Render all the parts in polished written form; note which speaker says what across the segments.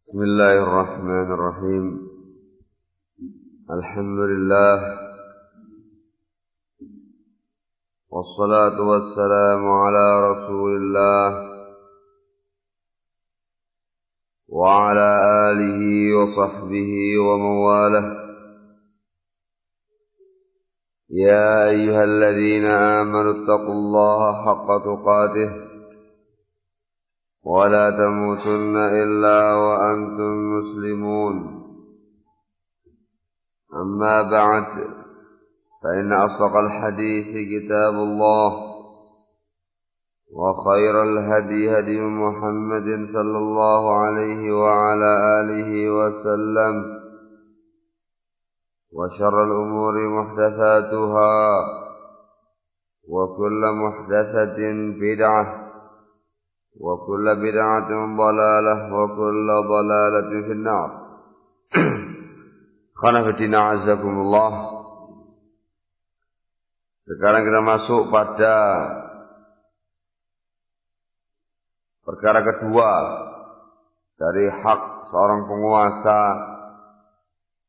Speaker 1: Bismillahirrahmanirrahim. Alhamdulillah. Wassalatu wassalamu ala Rasulillah wa ala alihi wa sahbihi wa mawalah. Ya ayyuhalladzina amanu taqullaha haqqa tuqatih wa la tamutunna illa wa antum muslimun. Amma ba'd, fa inna asdaqal hadithi kitabullah wa khairal hadi hadi Muhammadin sallallahu alaihi wa ala alihi wa sallam wa syarral umuri muhdatsatuha wa kullu muhdatsatin bid'ah wa kullu bid'atin dhalalah wa kullu dhalalatin finnar. Khana fitina azakumullah. Sekarang kita masuk pada perkara kedua dari hak seorang penguasa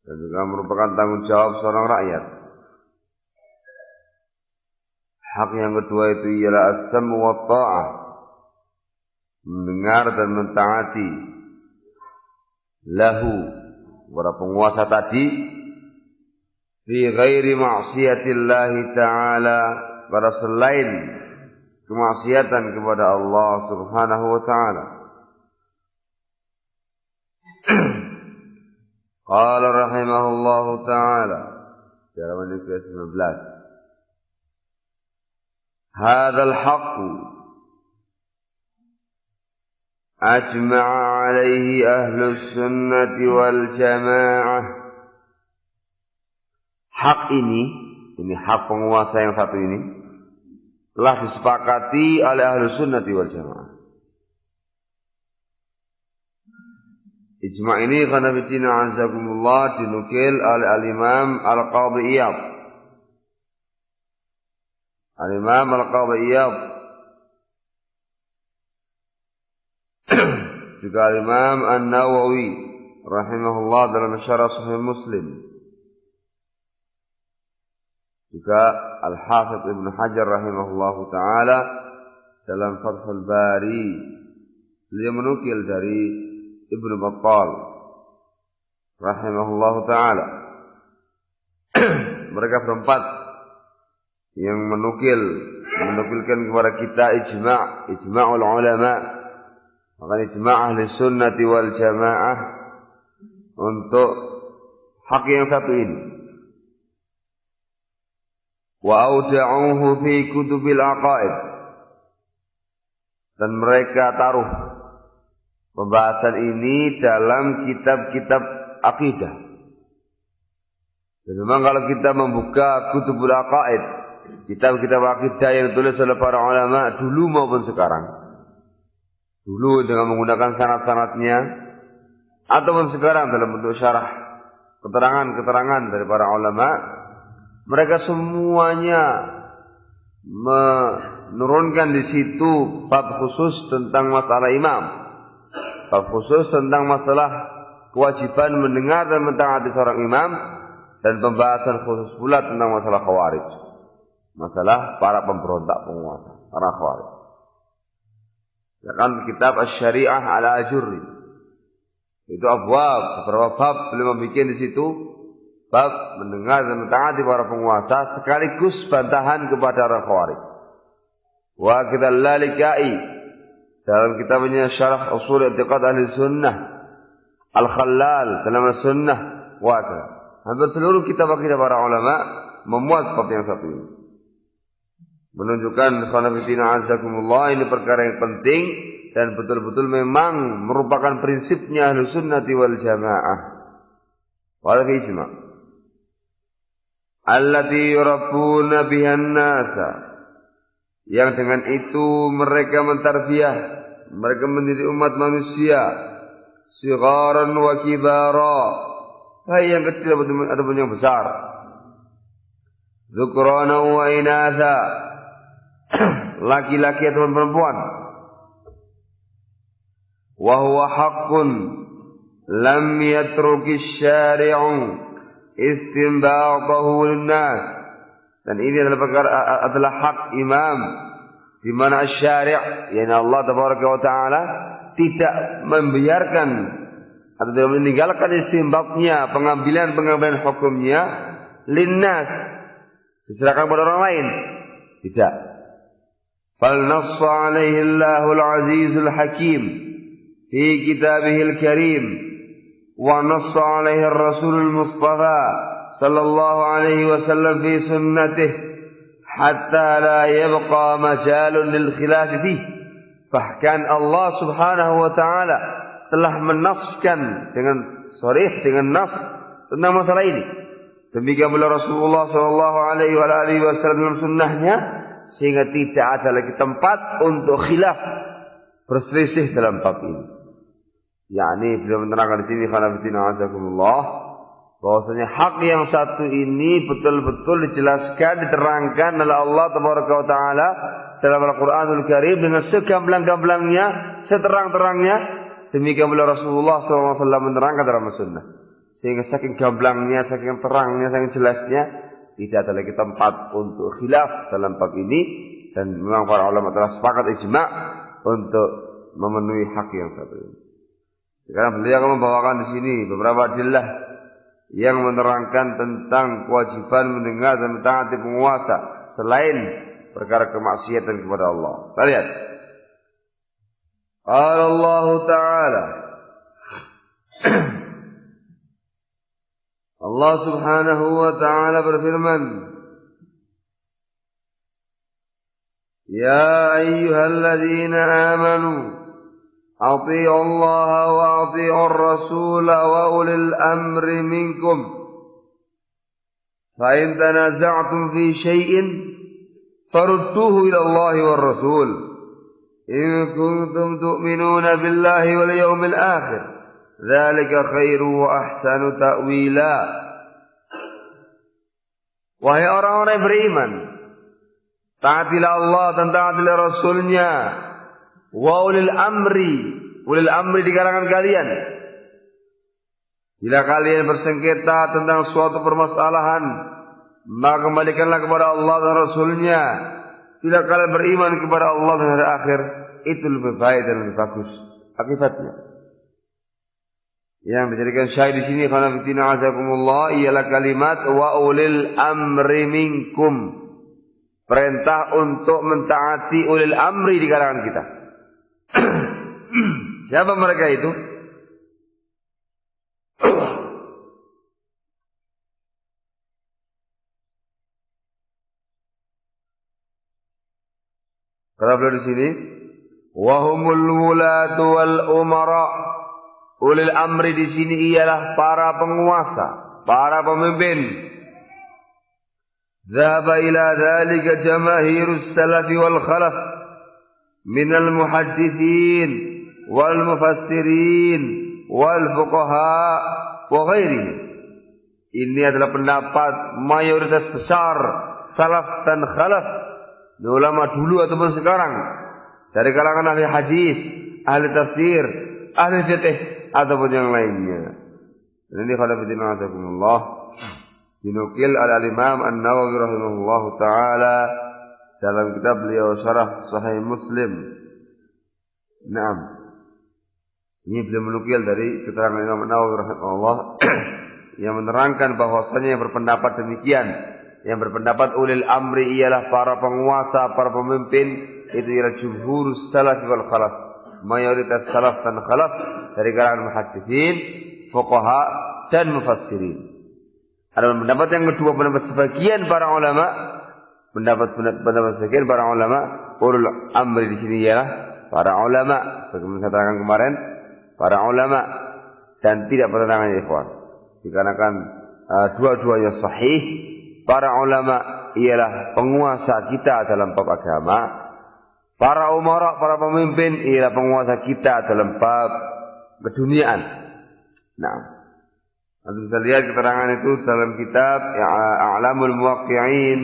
Speaker 1: dan juga merupakan tanggung jawab seorang rakyat. Hak yang kedua itu ialah as-sam'u wa ta'ah, mendengar dan mentaati lahu, kepada penguasa tadi, fi ghairi ma'siyatillahi ta'ala, pada selain kemaksiatan kepada Allah subhanahu wa ta'ala. Qala rahimahullahu ta'ala dalam ayat 19, hadzal haqqu ajma'a alaihi ahlus sunnati wal jamaah. Hak ini hak penguasa yang satu ini telah disepakati oleh ahlus sunnati wal jamaah. Ijma' ini karena bitina azakumullah dinukil oleh al-Imam Al-Qadhi Iyad. Al-Imam Al-Qadhi Iyad juga Imam An-Nawawi rahimahullah dalam syarah Sahih Muslim, juga Al-Hafidz Ibn Hajar rahimahullah taala dalam Fathul Bari. Beliau menukil dari Ibnu Battal rahimahullah taala. Mereka berempat yang menukilkan kepada kita ijma'ul ulama, maka ijma' ahli sunnati wal jamaah untuk hak yang satu ini. Wa auda'uhu fi kutubil aqaid, dan mereka taruh pembahasan ini dalam kitab-kitab akidah. Dan memang kalau kita membuka kutubul aqaid, kitab-kitab akidah yang ditulis oleh para ulama dulu maupun sekarang, dulu dengan menggunakan sanad-sanadnya, ataupun sekarang dalam bentuk syarah, keterangan-keterangan dari para ulama, mereka semuanya menurunkan di situ bab khusus tentang masalah imam, bab khusus tentang masalah kewajiban mendengar dan mentaati seorang imam, dan pembahasan khusus pula tentang masalah khawarij, masalah para pemberontak penguasa, para khawarij. Kan kitab Asy-Syari'ah ala Ajurri, itu abwab, beberapa bab beliau membuat di situ bab mendengar dan mentaati para penguasa sekaligus bantahan kepada orang Khawarij. Wa kadzal Lalikai dalam kitabnya Syarah Ushul I'tiqad Ahli Sunnah, Al-Khallal dalam Sunnah, wa hampir seluruh kitab akidah para ulama memuat bab yang satu ini. Menunjukkan khanafitina azakumullah, ini perkara yang penting dan betul-betul memang merupakan prinsipnya ahlu sunnati wal jamaah. Wala fi ijma' allati yurabbuna bihan nasa, yang dengan itu mereka mentarbiyah, mereka mendidik umat manusia, sigharan wa kibara, baik yang kecil ataupun yang besar, dzukrana wa inatha, laki-laki ataupun perempuan. Wa huwa haqqun, lam yatrukis syari'u istinbatahu linnas. Dan ini adalah hak imam, di mana asy-syari', yakni Allah tabaraka wa taala, tidak membiarkan atau tidak meninggalkan istinbatnya, pengambilan hukumnya linnas, diserahkan kepada orang lain. Tidak. Fal nassa alaihi Allahul Azizul Hakim fi kitabihil karim wa nassa alaihi ar-Rasulul Mustafa sallallahu alaihi wasallam fi sunnatihi hatta la yabqa majalun lil khilaf fihi. Bahkan Allah Subhanahu wa taala telah menaskan dengan sharih, dengan nas tentang masalah ini. Demikian pula Rasulullah sallallahu alaihi wasallam dalam sunnahnya, sehingga tidak ada lagi tempat untuk khilaf, berselisih dalam bab ini. Yakni beliau menerangkan di sini khanafitina azakumullah, bahwasanya hak yang satu ini betul-betul dijelaskan, diterangkan oleh Allah tabaraka wa taala dalam Al-Qur'anul Karim dengan segamblang-gamblangnya, seterang-terangnya. Demikian pula Rasulullah SAW menerangkan dalam sunnah. Sehingga saking gamblangnya, saking terangnya, saking jelasnya, tidak ada lagi tempat untuk khilaf dalam bab ini. Dan memang para ulama telah sepakat ijma' untuk memenuhi hak yang satu ini. Sekarang beliau akan membawakan di sini beberapa adillah yang menerangkan tentang kewajiban mendengar dan mentaati penguasa selain perkara kemaksiatan kepada Allah. Kita lihat. Qala Allah Ta'ala, Allah Subhanahu wa Ta'ala berfirman, Ya ayyuhalladzina amanu ati'u Allah wa ati'u ar-rasul wa ulil amri minkum fa in tanaza'tum fi syai'in farudduhu ila Allah war rasul in kuntum tu'minuna billahi wal yawmil akhir dzalika khairu wa ahsanu ta'wila. Wahai orang-orang yang beriman, taatilah Allah dan taatilah Rasulnya. Wa ulil amri di kalangan kalian. Bila kalian bersengketa tentang suatu permasalahan, maka kembalikanlah kepada Allah dan Rasulnya. Bila kalian beriman kepada Allah dan hari akhir, itu lebih baik dan lebih bagus akibatnya. Yang dijadikan syahid di sini khanafitina azakumullah ialah kalimat wa ulil amri minkum. Perintah untuk mentaati ulil amri di kalangan kita. Siapa mereka itu? Kata beliau di sini, wahumul wulatu wal umara. Ulil amri di sini ialah para penguasa, para pemimpin. Dhaba ila dhalika jamaahirus salafi wal khalaf minal muhaddithin wal mufassirin wal fuqaha wa ghairihim. Ini adalah pendapat mayoritas besar salaf dan khalaf, ulama dulu ataupun sekarang, dari kalangan ahli hadis, ahli tafsir, ahli fiqh ataupun yang lainnya. Dan ini khalafatina azakumullah dinukil al-Imam An-Nawawi rahimahullah ta'ala dalam kitab beliau Syarah Sahih Muslim. Naam. Ini beliau menukil dari keterangan Imam An-Nawawi rahimahullah yang menerangkan bahwasanya yang berpendapat demikian, yang berpendapat ulil amri ialah para penguasa, para pemimpin, itu ialah jumhurus salaf wal khalaf, mayoritas salaf dan khalaf dari kalangan muhadditsin, fuqaha dan mufassirin. Ada pendapat yang kedua, pendapat sebagian para ulama, pendapat sebagian para ulama, ulul amri di sini ialah para ulama, sebagaimana saya katakan kemarin, para ulama, dan tidak bertentangan ya ikhwan. Dikarenakan dua-duanya sahih. Para ulama ialah penguasa kita dalam bab agama. Para umara, para pemimpin ialah penguasa kita dalam bab keduniaan. Nah, nanti kita lihat keterangan itu dalam kitab A'lamul Muwaqqi'in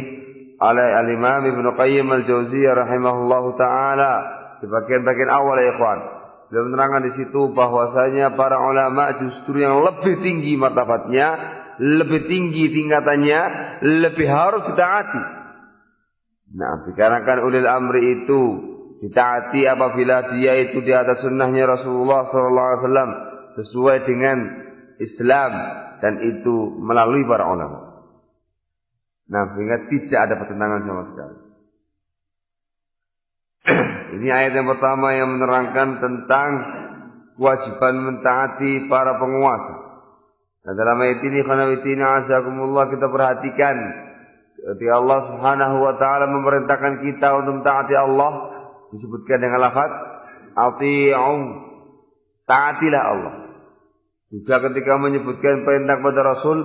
Speaker 1: Al-Imam Ibnu Qayyim Al-Jauziyah rahimahullahu ta'ala, di bagian-bagian awal ya ikhwan. Beliau menerangkan di situ bahwasanya para ulama justru yang lebih tinggi martabatnya, lebih tinggi tingkatannya, lebih harus ditaati. Nah, dikarenakan ulil amri itu ditaati apabila dia itu di atas sunnahnya Rasulullah SAW sesuai dengan Islam dan itu melalui para ulama. Nah, sehingga tidak ada pertentangan sama sekali. Ini ayat yang pertama yang menerangkan tentang kewajiban mentaati para penguasa. Dan dalam ayat ini, khanawitina azakumullah, kita perhatikan ketika Allah Subhanahu wa taala memerintahkan kita untuk mentaati Allah, disebutkan dengan lafaz ati'u, taatilah Allah. Juga ketika menyebutkan perintah kepada Rasul,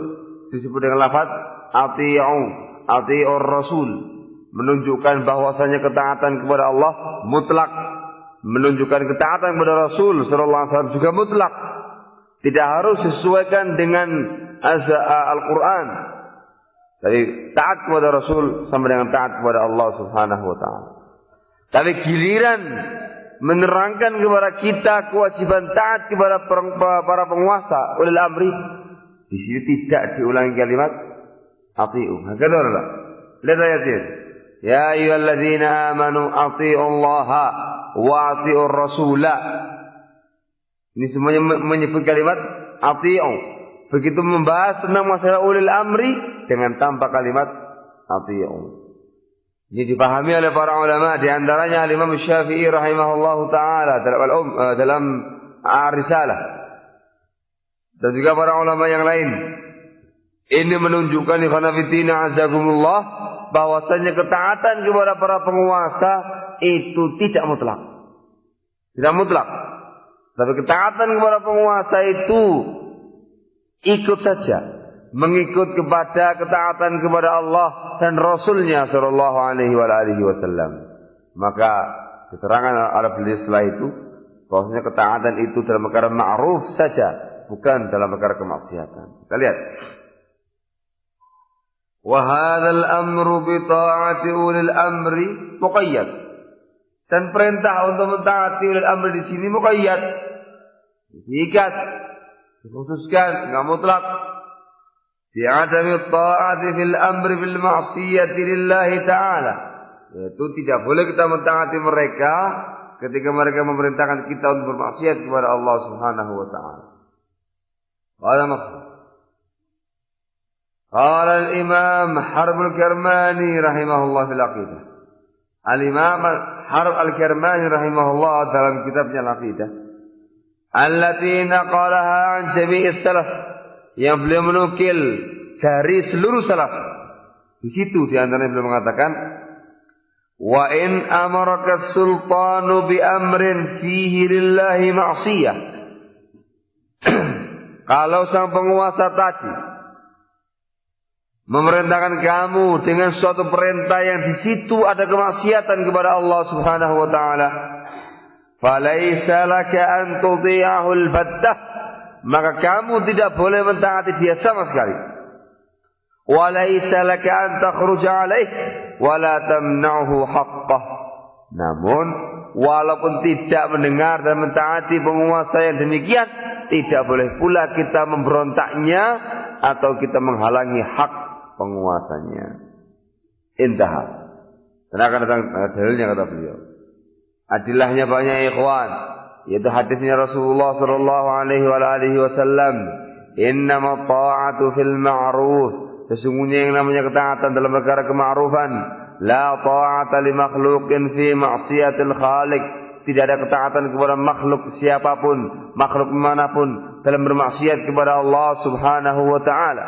Speaker 1: disebut dengan lafaz ati'ur Rasul, menunjukkan bahwasanya ketaatan kepada Allah mutlak, menunjukkan ketaatan kepada Rasul sallallahu alaihi wasallam juga mutlak. Tidak harus disesuaikan dengan Al-Qur'an. Jadi taat kepada Rasul sama dengan taat kepada Allah Subhanahu wa taala. Tapi giliran menerangkan kepada kita kewajiban taat kepada para penguasa ulil amri, di sini tidak diulangi kalimat ati'u. Hakadha. Lihat ayat ini. Ya ayyuhalladzina amanu ati'ullaha wa ati'ur rasula. Ini semuanya menyebut kalimat ati'u. Begitu membahas tentang masalah ulil amri dengan tanpa kalimat ati'u. Ini dipahami oleh para ulama, di antaranya Imam Syafi'i rahimahullahu taala dalam Ar-Risalah. Dan juga para ulama yang lain. Ini menunjukkan ikhwanafitina azakumullah bahwasanya ketaatan kepada para penguasa itu tidak mutlak. Tidak mutlak. Tapi ketaatan kepada penguasa itu ikut saja, mengikut kepada ketaatan kepada Allah dan Rasulnya sallallahu alaihi wasallam. Maka keterangan oleh beliau setelah itu bahwasanya ketaatan itu dalam perkara ma'ruf saja, bukan dalam perkara kemaksiatan. Kita lihat. Wa hadzal amru bi ta'ati ulil amri muqayyad. Dan perintah untuk mentaati ulil amri di sini muqayyad. Diikat, dikhususkan, enggak mutlak. Di adami ta'ati fil amri bil ma'siyati lillahi ta'ala. Yaitu tidak boleh kita mentaati mereka ketika mereka memerintahkan kita untuk bermaksiat kepada Allah Subhanahu wa taala. Hada maksud. Qala al-Imam Harb al-Kirmani rahimahullah fil Aqidah. Al-Imam Harb al-Kirmani rahimahullah dalam kitabnya Al-Aqidah, allati naqalaha an jami'is salaf, yang beliau menukil dari seluruh salaf. Di situ di antaranya beliau mengatakan, wa in amaraka sultanu bi amrin fihi lillahi ma'siyah. Kalau sang penguasa tadi memerintahkan kamu dengan suatu perintah yang di situ ada kemaksiatan kepada Allah Subhanahu wa taala, falaisa laka an tuti'ahu al-battah, maka kamu tidak boleh mentaati dia sama sekali. Walaisa laka an takhruja alaih wala tamna'hu haqqah. Namun walaupun tidak mendengar dan mentaati penguasa yang demikian, tidak boleh pula kita memberontaknya atau kita menghalangi hak penguasanya. Intaha. Dan akan datang dalilnya kata beliau. Adilahnya banyak ikhwan, yaitu hadisnya Rasulullah sallallahu alaihi wasallam, innama ta'atu fil ma'ruf, sesungguhnya yang namanya ketaatan dalam perkara kema'rufan, la ta'ata li makhluqin fi ma'siyatil khaliq, tidak ada ketaatan kepada makhluk siapapun, makhluk manapun dalam bermaksiat kepada Allah Subhanahu wa taala.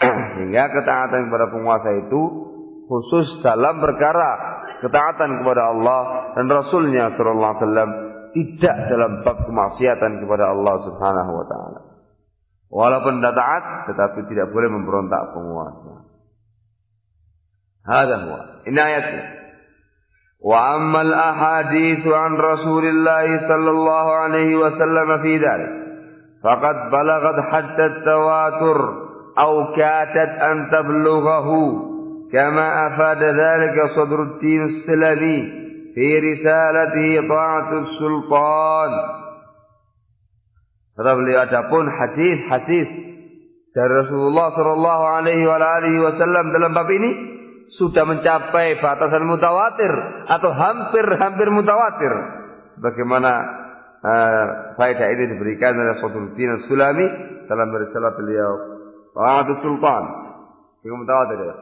Speaker 1: Hingga ketaatan kepada penguasa itu khusus dalam perkara ketaatan kepada Allah dan Rasulnya sallallahu alaihi wasallam, tidak dalam bab kemaksiatan kepada Allah Subhanahu wa taala. Walaupun tidak taat, tetapi tidak boleh memberontak penguasa. Hadza huwa. Ini ayatnya. Wa ammal ahaditsu an Rasulillah sallallahu alaihi wasallam fi dzalik faqad balagat hatta at-tawatur aw kadat an tablughahu kama afada dzalika Sadruddin As-Silami fi risalatihi ta'atus sultan. Kata beliau, adapun hadis-hadis dari Rasulullah sallallahu alaihi wasallam dalam bab ini sudah mencapai batasan mutawatir atau hampir mutawatir. Bagaimana faedah ini diberikan oleh Sadruddin As-Sulami dalam risalah beliau Ta'atus Sultan. Yang mutawatir ya.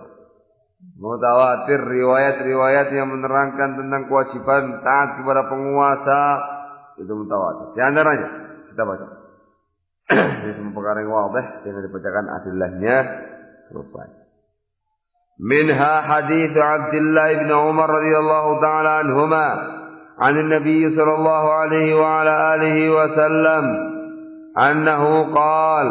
Speaker 1: Mutawatir riwayat-riwayat yang menerangkan tentang kewajiban taat kepada penguasa itu mutawatir. Di antaranya kita baca. Ini semua perkara yang wadah dengan dibacakan adillahnya selesai. Minha hadits Abdullah bin Umar radhiyallahu taala anhuma عن النبي صلى الله عليه وعلى آله وسلم أنه قال.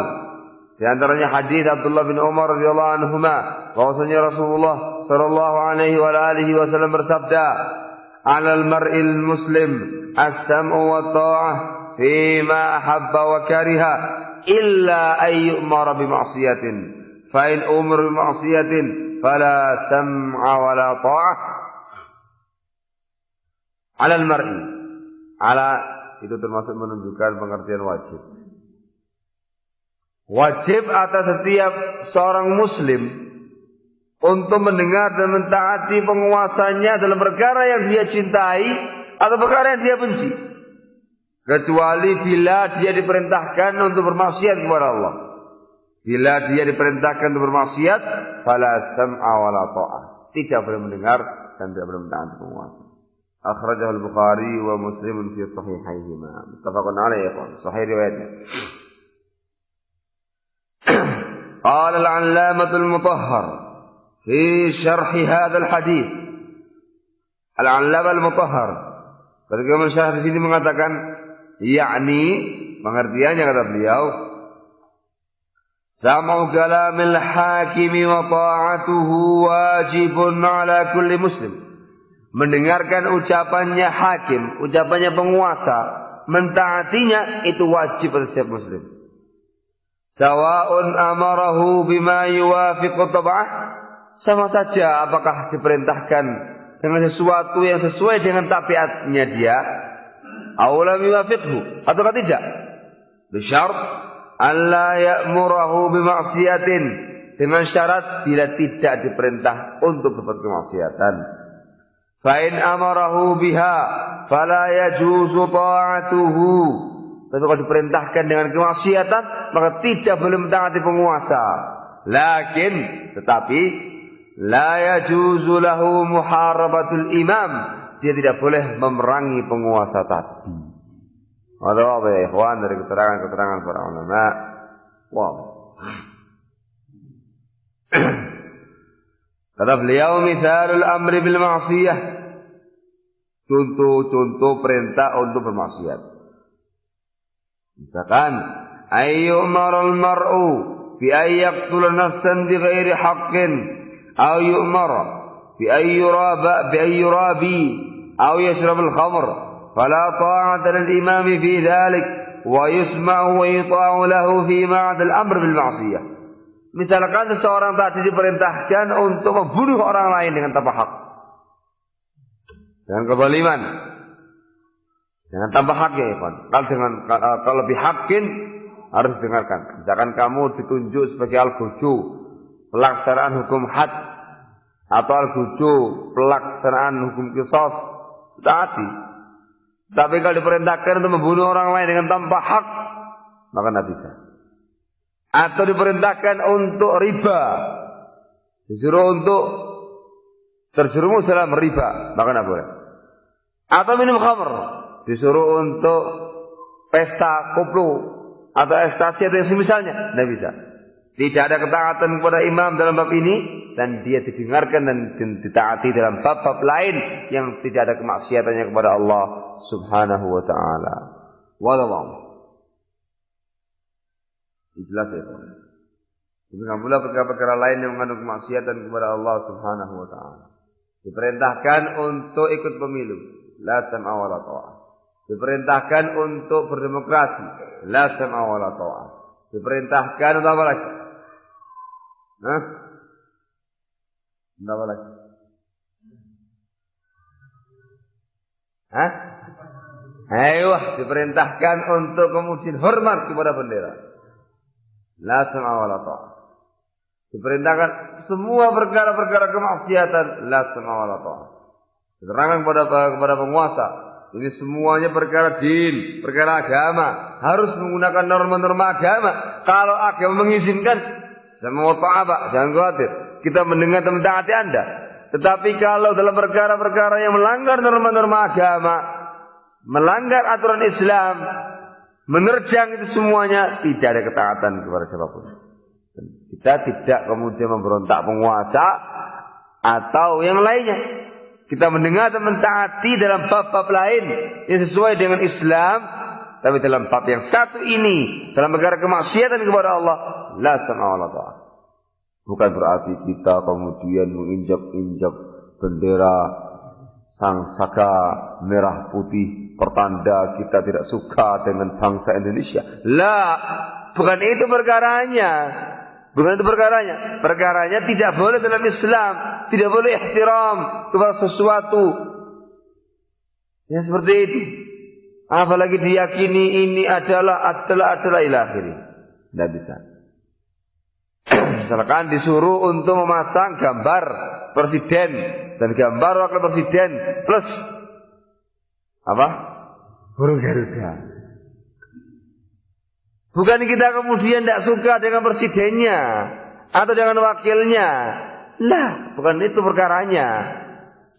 Speaker 1: Di antaranya hadis Abdullah bin Umar radhiyallahu anhuma bahwasanya Rasulullah sallallahu alaihi wa alihi wasallam bersabda, "'Alal mar'il muslim as-sam'u wa ta'ah fima ahabba wa kariha illa ay yu'mara bi ma'siyatin fa in umira bi ma'siyatin fala sam'a wa la ta'ah." 'Alal mar'i, ala itu termasuk menunjukkan pengertian wajib. Wajib atas setiap seorang muslim untuk mendengar dan mentaati penguasanya dalam perkara yang dia cintai atau perkara yang dia benci. Kecuali bila dia diperintahkan untuk bermaksiat kepada Allah. Bila dia diperintahkan untuk bermaksiat, fala sam'a wa la ta'ah. Tidak boleh mendengar dan tidak boleh mentaati penguasa. Akhrajahu al-Bukhari wa Muslim fi sahihaihima. Muttafaqun alaihi, sahih riwayatnya. قال العلامة المطهر في شرح هذا الحديث. Al-Allamah al-Mutahhar ketika mensyarah di sini mengatakan, yakni pengertiannya kata beliau, sam'u kalamil hakimi wa ta'atuhu wajibun ala kulli muslim. Mendengarkan ucapannya hakim, ucapannya penguasa, mentaatinya itu wajib bagi setiap muslim. Sawa'un amarahu bima yuwafiqu tab'ah, sama saja apakah diperintahkan dengan sesuatu yang sesuai dengan tabiatnya dia, aw lam yuwafiqhu, ataukah tidak. Bisyarat alla ya'murahu bima'siyatin, dengan syarat bila tidak diperintah untuk berbuat kemaksiatan. Fa in amarahu biha fala yajuzu ta'atuhu. Tapi kalau diperintahkan dengan kemaksiatan, maka tidak boleh mentaati penguasa. Lakin, tetapi, la yajuzu lahu muharabatul imam. Dia tidak boleh memerangi penguasa tadi. Ada apa ya ikhwan dari keterangan-keterangan para ulama? Wow. Kata beliau, misalul amri bil ma'siyah. Contoh-contoh perintah untuk bermaksiat. Misalkan, ayyu'marul mar'u bi ayyaqtula nafsan bi ghairi haqqin, aw yu'mara bi ayyurabi aw yashrabul khamr, fala ta'ata lil imam fi dhalik wa yusma'u wa yuta'u lahu fi ma'ad al-amr bil ma'siyah. Misalkan seseorang tadi diperintahkan untuk membunuh orang lain dengan tanpa hak, dengan kezaliman, dengan tanpa hak ya Ikhwan. Kalau lebih hakin harus dengarkan. Misalkan kamu ditunjuk sebagai al-guju pelaksanaan hukum had, atau al-guju pelaksanaan hukum qisas, taati. Tapi kalau diperintahkan untuk membunuh orang lain dengan tanpa hak, maka tidak bisa. Atau diperintahkan untuk riba, disuruh untuk terjerumus dalam riba, maka tidak boleh. Atau minum khamr, disuruh untuk pesta koplo atau ekstasi atau yang semisalnya, tidak bisa. Tidak ada ketaatan kepada imam dalam bab ini, dan dia didengarkan dan ditaati dalam bab-bab lain yang tidak ada kemaksiatannya kepada Allah Subhanahu wa taala. Wallahu jelas ya. Demikian pula perkara-perkara lain yang mengandung kemaksiatan kepada Allah Subhanahu wa taala. Diperintahkan untuk ikut pemilu, la sam'a wa la ta'ah. Diperintahkan untuk berdemokrasi, la sam'a wa la ta'ah. Diperintahkan untuk apa lagi? Apa lagi? Hah? Ayo, diperintahkan untuk kemudian hormat kepada bendera. La sam'a wa la ta'ah. Diperintahkan semua perkara-perkara kemaksiatan, la sam'a wa la ta'ah. Diterangkan kepada penguasa, ini semuanya perkara din, perkara agama, harus menggunakan norma-norma agama. Kalau agama mengizinkan, sama ta'ah Pak, jangan khawatir. Kita mendengar dan mentaati Anda. Tetapi kalau dalam perkara-perkara yang melanggar norma-norma agama, melanggar aturan Islam, menerjang itu semuanya, tidak ada ketaatan kepada siapapun. Kita tidak kemudian memberontak penguasa atau yang lainnya. Kita mendengar dan mentaati dalam bab-bab lain yang sesuai dengan Islam, tapi dalam bab yang satu ini, dalam perkara kemaksiatan kepada Allah, la sam'a wa la ta'ah. Bukan berarti kita kemudian menginjak-injak bendera sang saka merah putih, pertanda kita tidak suka dengan bangsa Indonesia. La, bukan itu perkaranya. Bukan itu perkaranya. Perkaranya tidak boleh dalam Islam, tidak boleh ihtiram kepada sesuatu yang seperti itu. Apalagi diyakini ini adalah ila akhiri. Tidak bisa. Misalkan disuruh untuk memasang gambar presiden dan gambar wakil presiden plus apa? Burung Garuda. Bukan kita kemudian tidak suka dengan presidennya atau dengan wakilnya. Nah, bukan itu perkaranya.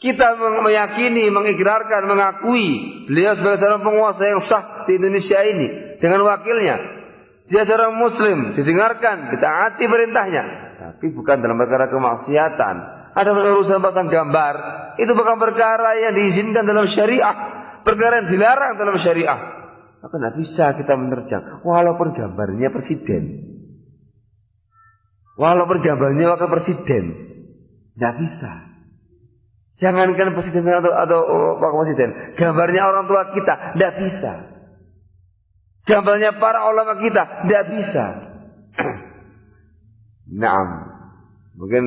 Speaker 1: Kita meyakini, mengikrarkan, mengakui beliau sebagai seorang penguasa yang sah di Indonesia ini dengan wakilnya. Dia seorang muslim, didengarkan, ditaati perintahnya. Tapi bukan dalam perkara kemaksiatan. Ada urusan pasang gambar, itu bukan perkara yang diizinkan dalam syariah. Perkara yang dilarang dalam syariah. Maka tidak bisa kita menerjang. Walaupun gambarnya presiden. Walaupun gambarnya wakil presiden. Tidak bisa. Jangankan presiden atau wakil presiden. Gambarnya orang tua kita. Tidak bisa. Gambarnya para ulama kita. Tidak bisa. Naam. Mungkin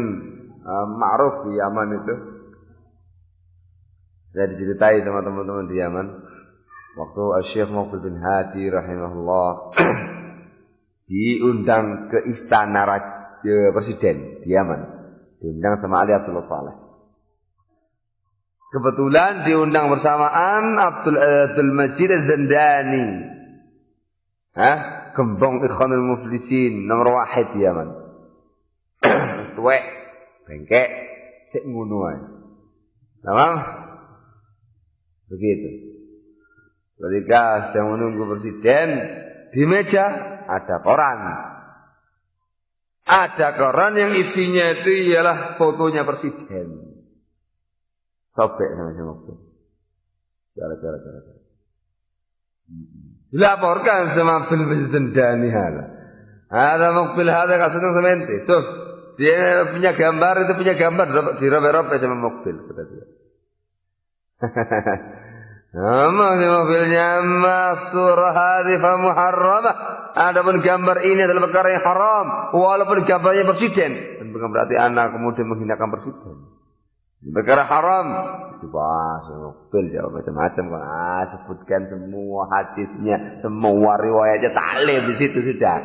Speaker 1: ma'ruf di Yaman itu. Saya diceritai sama teman-teman di Yaman. Waktu Syekh Muqbil bin Hadi rahimahullah diundang ke istana presiden di Yaman. Diundang sama Ali Abdullah Saleh. Kebetulan diundang bersamaan Abdul Majid Az-Zandani. Gembong Ikhwanul Muflisin nomor 1 di Yaman. Tuwek, bengkek, sik ngono ae. Tamam? Begitu. Ketika sedang menunggu presiden, di meja ada koran. Ada koran yang isinya itu ialah fotonya presiden. Sobek sama itu. Gara-gara. Dilaporkan sama Muqbil Zandani hala. Ada Muqbil hada kasih sama ente. Tuh, dia punya gambar, itu punya gambar dirobek-robek sama Muqbil, kata dia. Nama mobilnya surah hadis muharramah. Adapun gambar ini adalah perkara yang haram, walaupun gambarnya presiden. Dan bukan berarti anak kemudian menghinakan presiden. Perkara haram. Dibahas mobil jawab macam-macam kan. Sebutkan semua hadisnya, semua riwayatnya taklif di situ sudah.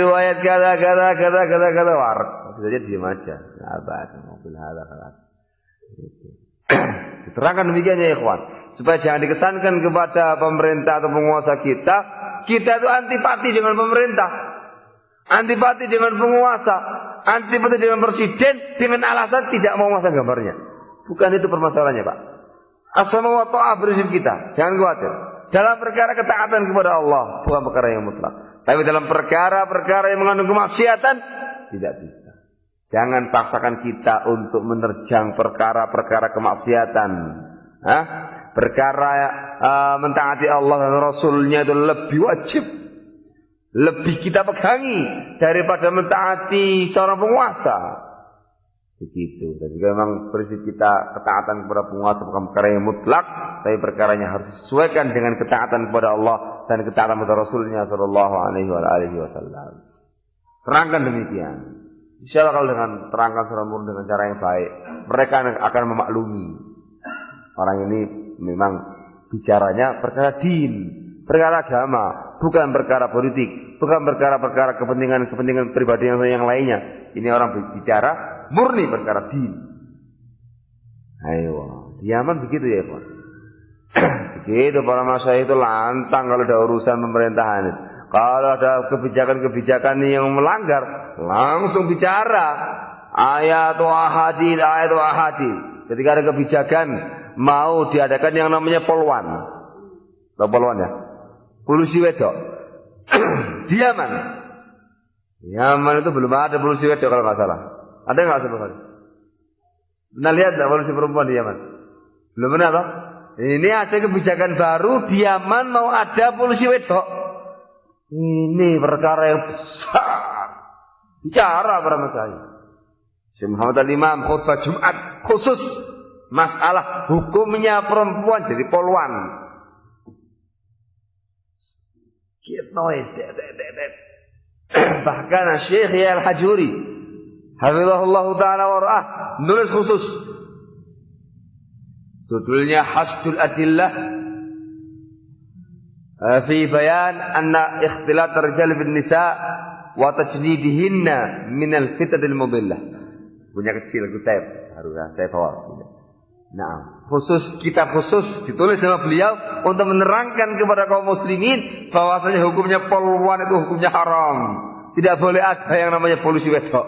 Speaker 1: Riwayat kata warak. Saja diam aja. Sahabat mobil hal. Diterangkan demikian ya ikhwan, supaya jangan dikesankan kepada pemerintah atau penguasa kita itu antipati dengan pemerintah, antipati dengan penguasa, antipati dengan presiden dengan alasan tidak mau memasang gambarnya. Bukan itu permasalahannya Pak. As-sama wa ta'ah prinsip kita, jangan khawatir. Dalam perkara ketaatan kepada Allah, bukan perkara yang mutlak. Tapi dalam perkara-perkara yang mengandung kemaksiatan, tidak bisa. Jangan paksakan kita untuk menerjang perkara-perkara kemaksiatan. Perkara mentaati Allah dan Rasulnya itu lebih wajib. Lebih kita pegangi daripada mentaati seorang penguasa. Begitu. Dan juga memang prinsip kita ketaatan kepada penguasa bukan perkara yang mutlak. Tapi perkaranya harus disesuaikan dengan ketaatan kepada Allah dan ketaatan kepada Rasulnya Sallallahu Alaihi Wasallam. Terangkan demikian. Insya Allah kalau dengan terangkan secara murni dengan cara yang baik, mereka akan memaklumi. Orang ini memang bicaranya perkara din, perkara agama, bukan perkara politik, bukan perkara-perkara kepentingan pribadi yang lainnya. Ini orang bicara murni perkara din. Ayo, di Yaman begitu ya, Pak. Begitu para masyayikh itu lantang kalau ada urusan pemerintahan. Kalau ada kebijakan-kebijakan yang melanggar, langsung bicara ayat wa hadis. Ketika ada kebijakan mau diadakan yang namanya polwan. Tahu polwan ya? Polusi wedok. Di Yaman. Yaman itu belum ada polusi wedok kalau nggak salah. Ada nggak sebenarnya? Pernah lihat nggak polusi perempuan di Yaman? Belum pernah toh? Ini ada kebijakan baru di Yaman mau ada polusi wedok. Ini perkara yang besar. Bicara para masyayikh. Syekh Muhammad Al-Imam khutbah Jumat khusus masalah hukumnya perempuan jadi polwan. Bahkan Syekh Al-Hajuri hafizahullah taala warah nulis khusus judulnya Hasdul Adillah fi bayan anna ikhtilat rijal bin nisa wa tajnidihinna min al-fitanil mudillah. Punya kecil kutip harusnya saya bawa. Nah, kitab khusus ditulis sama beliau untuk menerangkan kepada kaum muslimin bahwasanya hukumnya polwan itu hukumnya haram. Tidak boleh ada yang namanya polusi wedok.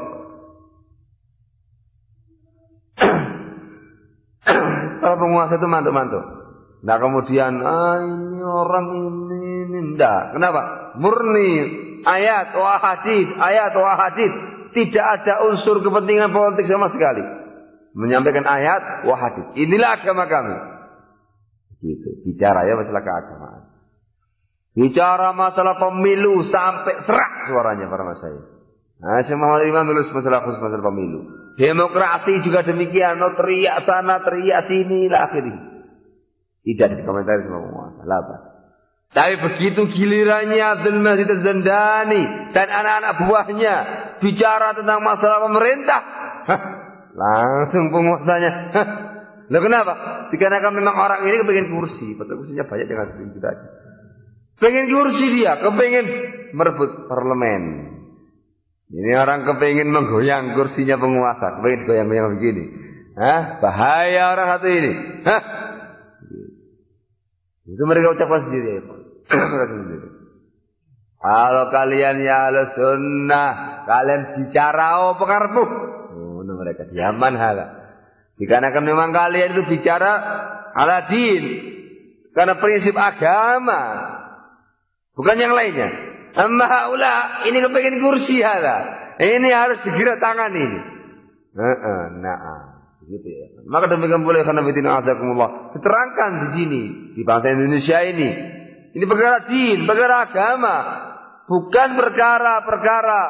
Speaker 1: Para penguasa itu mantuk-mantuk. Nah kemudian ini orang ini enggak. Kenapa? Murni ayat wa hadis. Tidak ada unsur kepentingan politik sama sekali. Menyampaikan ayat wa hadis. Inilah agama kami. Gitu. Bicara ya masalah keagamaan. Bicara masalah pemilu sampai serak suaranya para masyayikh. Nah, Syekh Muhammad Iman tulis masalah khusus masalah pemilu. Demokrasi juga demikian. No, teriak sana, teriak sini, lah akhirnya. Tidak dikomentari sama penguasa. Lapa. Tapi begitu gilirannya Abdul Majid Az-Zandani dan anak-anak buahnya bicara tentang masalah pemerintah, langsung penguasanya. Loh kenapa? Dikarenakan memang orang ini kepengen kursi, betul kursinya banyak dengan kita aja. Pengen kursi dia, kepengen merebut parlemen. Ini orang kepengen menggoyang kursinya penguasa, kepengen goyang-goyang begini. Bahaya orang satu ini. Itu mereka ucapkan sendiri ya, Pak. Kalau kalian ya ahlu sunnah, kalian bicara pekarpu. Mereka diaman hala. Dikarenakan memang kalian itu bicara ala din. Karena prinsip agama. Bukan yang lainnya. Amma haula, ini kepengen kursi hala. Ini harus segera tangan ini. Gitu ya. Maka demikian boleh karena fitina azakumullah. Diterangkan di sini di bangsa Indonesia ini. Ini perkara din, perkara agama, bukan perkara-perkara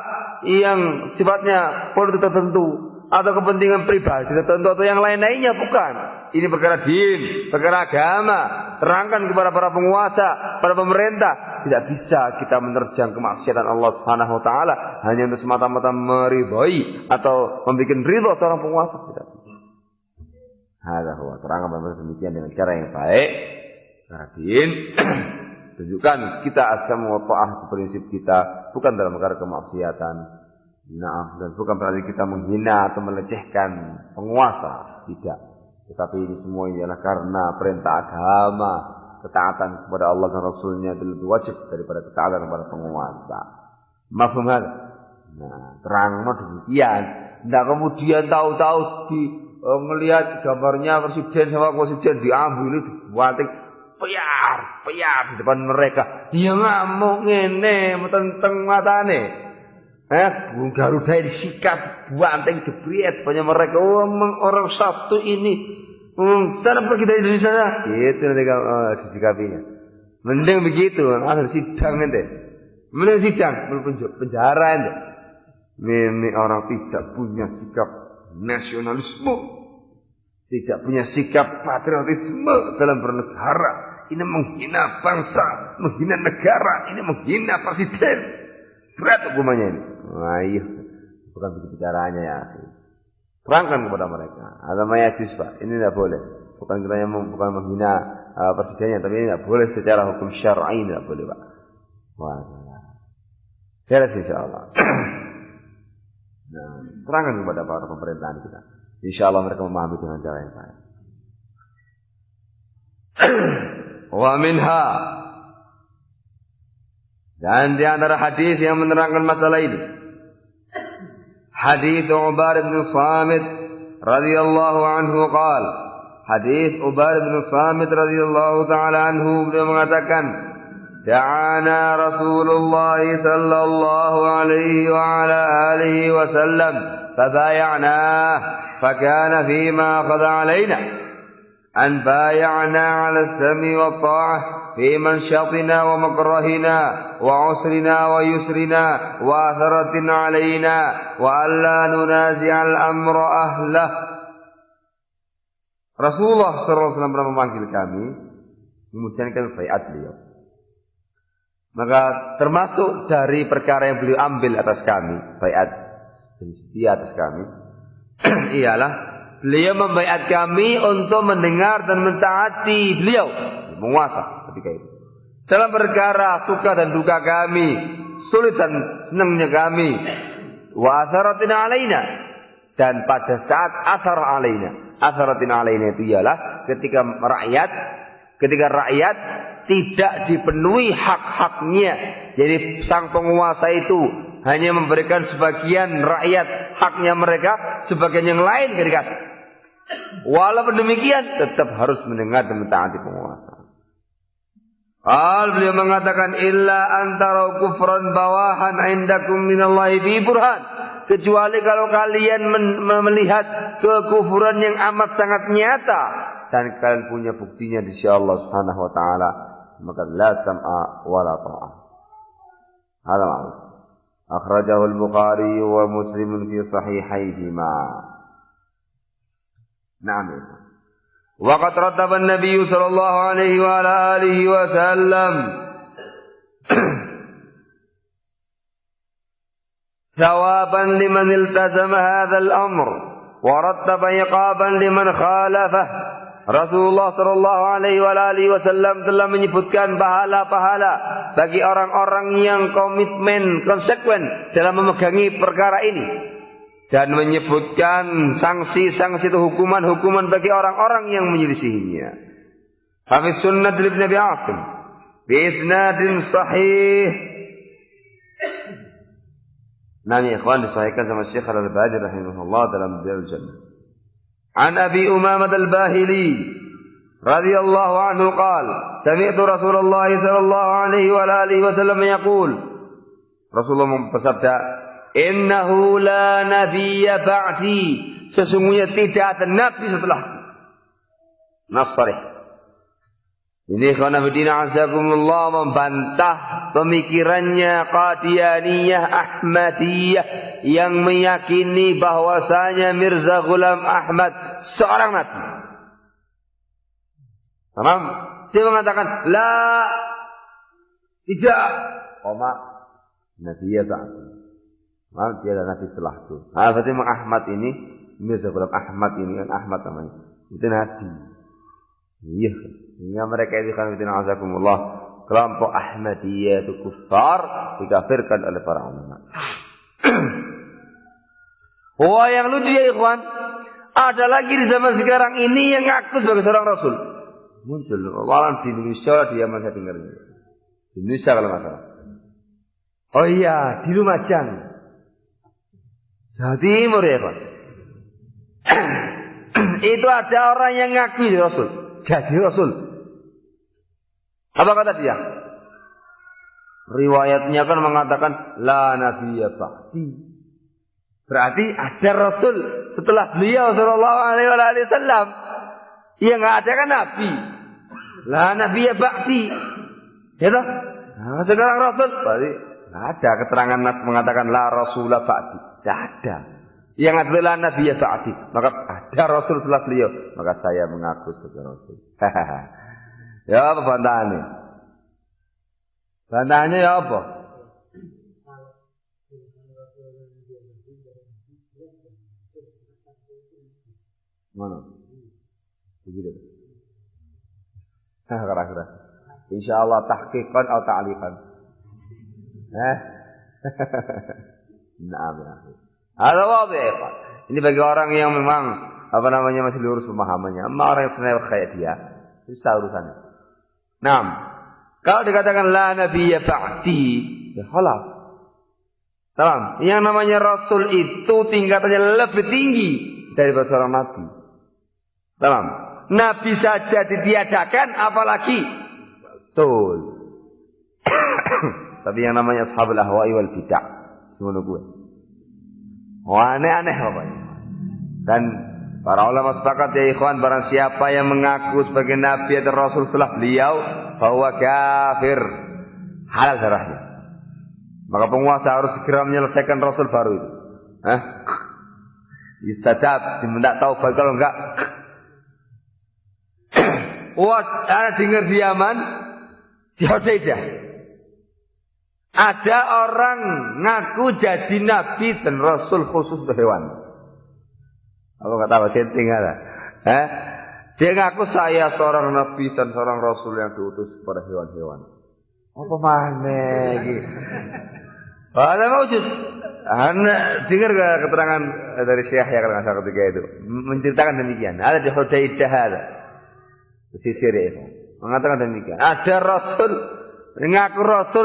Speaker 1: yang sifatnya politik tertentu atau kepentingan pribadi tertentu atau yang lain-lainnya, bukan. Ini perkara din, perkara agama. Terangkan kepada para penguasa, para pemerintah, tidak bisa kita menerjang kemaksiatan Allah Subhanahu wa taala hanya untuk semata-mata meridhoi atau membuat ridho seorang penguasa, tidak. Terangkan benar demikian dengan cara yang baik. Din tunjukkan kita asam wa ta'ah prinsip kita bukan dalam perkara kemaksiatan. Dan bukan berarti kita menghina atau melecehkan penguasa, tidak. Tetapi ini semua ialah karena perintah agama, ketaatan kepada Allah dan Rasulnya itu lebih wajib daripada ketaatan kepada penguasa. Mafhum hal? Terang demikian. Kemudian tahu-tahu melihat gambarnya presiden sama presiden diambil dibuatik piar di depan mereka. Dia ngamuk ngene metenteng matane. Garuda disikat buanting jebriet banyak mereka. Orang satu ini. Sana pergi dari Indonesia. Gitu nanti disikapinya. Mending begitu, asal sidang nanti. Mending sidang, penjara nanti. Ini orang tidak punya sikap nasionalisme, tidak punya sikap patriotisme dalam bernegara. Ini menghina bangsa, menghina negara, ini menghina presiden. Berat hukumannya ini. Iya, bukan begitu caranya ya. Terangkan kepada mereka. Agama Yesus Pak, ini tidak boleh. bukan menghina presidennya, tapi ini tidak boleh secara hukum syar'i, tidak boleh Pak. Wah, beres insyaallah. Nah, terangkan kepada para pemerintahan kita. Insyaallah mereka memahami dengan cara yang baik. Wa minha, dan di antara hadis yang menerangkan masalah ini, hadis Ubadah bin Samit radhiyallahu anhu qala, hadis Ubadah bin Samit radhiyallahu taala anhu, beliau mengatakan, da'ana Rasulullah sallallahu alaihi wa ala alihi wa sallam fabay'nah fakana fima qada alaina an bay'na 'ala as-sami wa ta'ah fi manshatina wa makrahina wa 'usrina wa yusrina wa atharatin 'alaina wa alla nunazi'al amra ahlah. Rasulullah sallallahu alaihi wasallam pernah memanggil kami, kemudian kami baiat beliau. Maka termasuk dari perkara yang beliau ambil atas kami, baiat dan setia atas kami, ialah beliau membaiat kami untuk mendengar dan mentaati beliau, menguasa ketika itu. Dalam perkara suka dan duka kami, sulit dan senangnya kami, wa atharatin alaina, dan pada saat athar alaina. Atharatin alaina itu ialah ketika rakyat tidak dipenuhi hak-haknya. Jadi sang penguasa itu hanya memberikan sebagian rakyat haknya mereka, sebagian yang lain tidak dikasih. Walaupun demikian tetap harus mendengar dan mentaati penguasa. Beliau mengatakan, illa antara kufran bawahan indakum minallahi bi burhan, kecuali kalau kalian melihat kekufuran yang amat sangat nyata dan kalian punya buktinya di sisi Allah Subhanahu wa taala, maka la sam'a wala ta'ah. Hada ma'ruf. Akhrajahu al-Bukhari wa Muslim fi sahihayhima. Naam. Wa qad rattaba an-nabiy sallallahu alaihi wa ala alihi wa sallam thawaban liman iltazama hadha al-amr wa rattaba iqaban liman khalafah. Rasulullah sallallahu alaihi wasallam telah menyebutkan pahala-pahala bagi orang-orang yang komitmen, konsekuen dalam memegangi perkara ini, dan menyebutkan sanksi-sanksi itu, hukuman-hukuman bagi orang-orang yang menyelisihinya. Hafiz sunnah Ibn Abi Asim bi isnadin sahih. Nami ikhwan, disahihkan sama Syekh Al-Albani rahimahullah dalam Bidayah Jannah. عن أبي أمامة الباهلي رضي الله عنه قال سمعت رسول الله صلى الله عليه وآله وسلم يقول, Rasulullah bersabda, innahu la nabiyya ba'di, sesungguhnya tidak ada nabi setelahku. Nas sharih. Ini khana bidina azakumullah membantah pemikirannya Qadianiyah Ahmadiyah yang meyakini bahwasanya Mirza Ghulam Ahmad seorang nabi. Tamam? Dia mengatakan la, tidak, nabiyya ba'di. Maaf, dia adalah nabi setelahku. Berarti Ahmad ini, Mirza Ghulam Ahmad ini kan Ahmad namanya, itu nabi. Iya. Sehingga mereka itu kan azakumullah, kelompok Ahmadiyah itu kufar, dikafirkan oleh para ulama. Wah, yang lucu ya ikhwan, ada lagi di zaman sekarang ini yang ngaku sebagai seorang rasul. Muncul orang di Indonesia, dia masih dengar di Indonesia kalau nggak salah. Oh iya, di Lumajang, Jawa Timur ya ikhwan. Itu ada orang yang ngaku jadi rasul. Jadi rasul. Apa kata dia? Riwayatnya kan mengatakan la nabiyya ba'di. Berarti ada rasul setelah beliau sallallahu alaihi wasallam. Ya enggak ada kan nabi. La nabiyya ba'di. Ya toh? Nah, sekarang rasul berarti enggak ada keterangan nas mengatakan la rasulah ba'di. Enggak ada. Yang adalah Nabi Sa'adi, maka ada Rasul setelah beliau, maka saya mengaku sebagai Rasul. Ya apa bantahannya? Bantahannya ya apa? Mana? Begitu. Kira-kira. Insyaallah tahqiqan atau ta'liqan. Naam. Ada wadih. Ini bagi orang yang memang masih lurus pemahamannya. Amma orang yang senang kayak dia, susah urusannya. Naam. Kalau dikatakan la nabiyya ba'di, ya khalas. Salam. Yang namanya rasul itu tingkatannya lebih tinggi daripada seorang nabi. Salam. Nabi saja ditiadakan, apalagi rasul. Tapi yang namanya ashabul ahwa'i wal bid'ah, ngono kuwi. Aneh-aneh pokoknya. Dan para ulama sepakat ya ikhwan, barang siapa yang mengaku sebagai nabi atau rasul setelah beliau, bahwa kafir, halal darahnya. Maka penguasa harus segera menyelesaikan rasul baru itu. Istadab, diminta taubat, kalau enggak. Ada dengar di Yaman, di Hudaidah. Ada orang ngaku jadi nabi dan rasul khusus untuk hewan. Apa kata bahasa Inting ada? Dia ngaku saya seorang nabi dan seorang rasul yang diutus kepada hewan-hewan. Apa mana gitu? Ada wujud. Dengar keterangan dari Syekh yang kata ketiga itu menceritakan demikian. Ada di Hudaidah ada. Pesisir itu mengatakan demikian. Ada rasul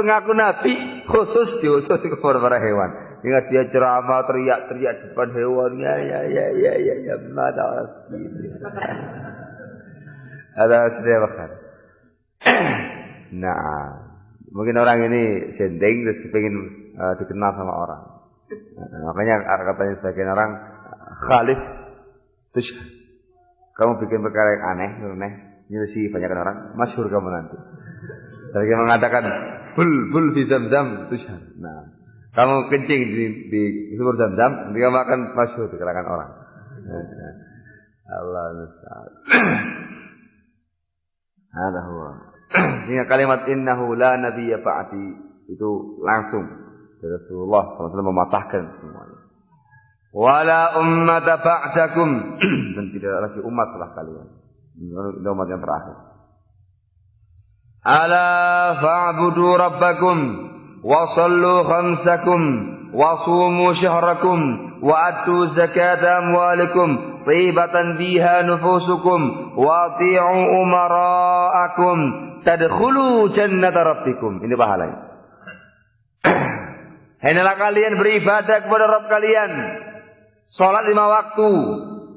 Speaker 1: ngaku nabi khusus diutus kepada para hewan. Ingat dia ceramah teriak-teriak di depan hewan. Ya, mana gitu. Ada sudah bahkan. Nah, mungkin orang ini sending terus pengen dikenal sama orang. Makanya katanya sebagian orang khalif terus kamu bikin perkara yang aneh, nyelisi banyak orang, masyhur kamu nanti. Mereka mengatakan bul fi Zamzam tushar. Nah, kamu kencing di sumur Zamzam, dia makan masyhur di kalangan orang. Allah musta'an. Ada huwa. Sehingga kalimat innahu la nabiyya ba'di itu langsung dari Rasulullah SAW mematahkan semuanya. Wala ummata ba'dakum, dan tidak lagi umat setelah kalian. Ini umat yang terakhir. Ala fa'budu rabbakum wa sallu khamsakum wa sumu syahrakum wa atu zakata amwalikum tibatan biha nufusukum wa ati'u umara'akum tadkhulu jannata rabbikum. Ini pahalanya. Hendaklah kalian beribadah kepada Rabb kalian, salat 5 waktu,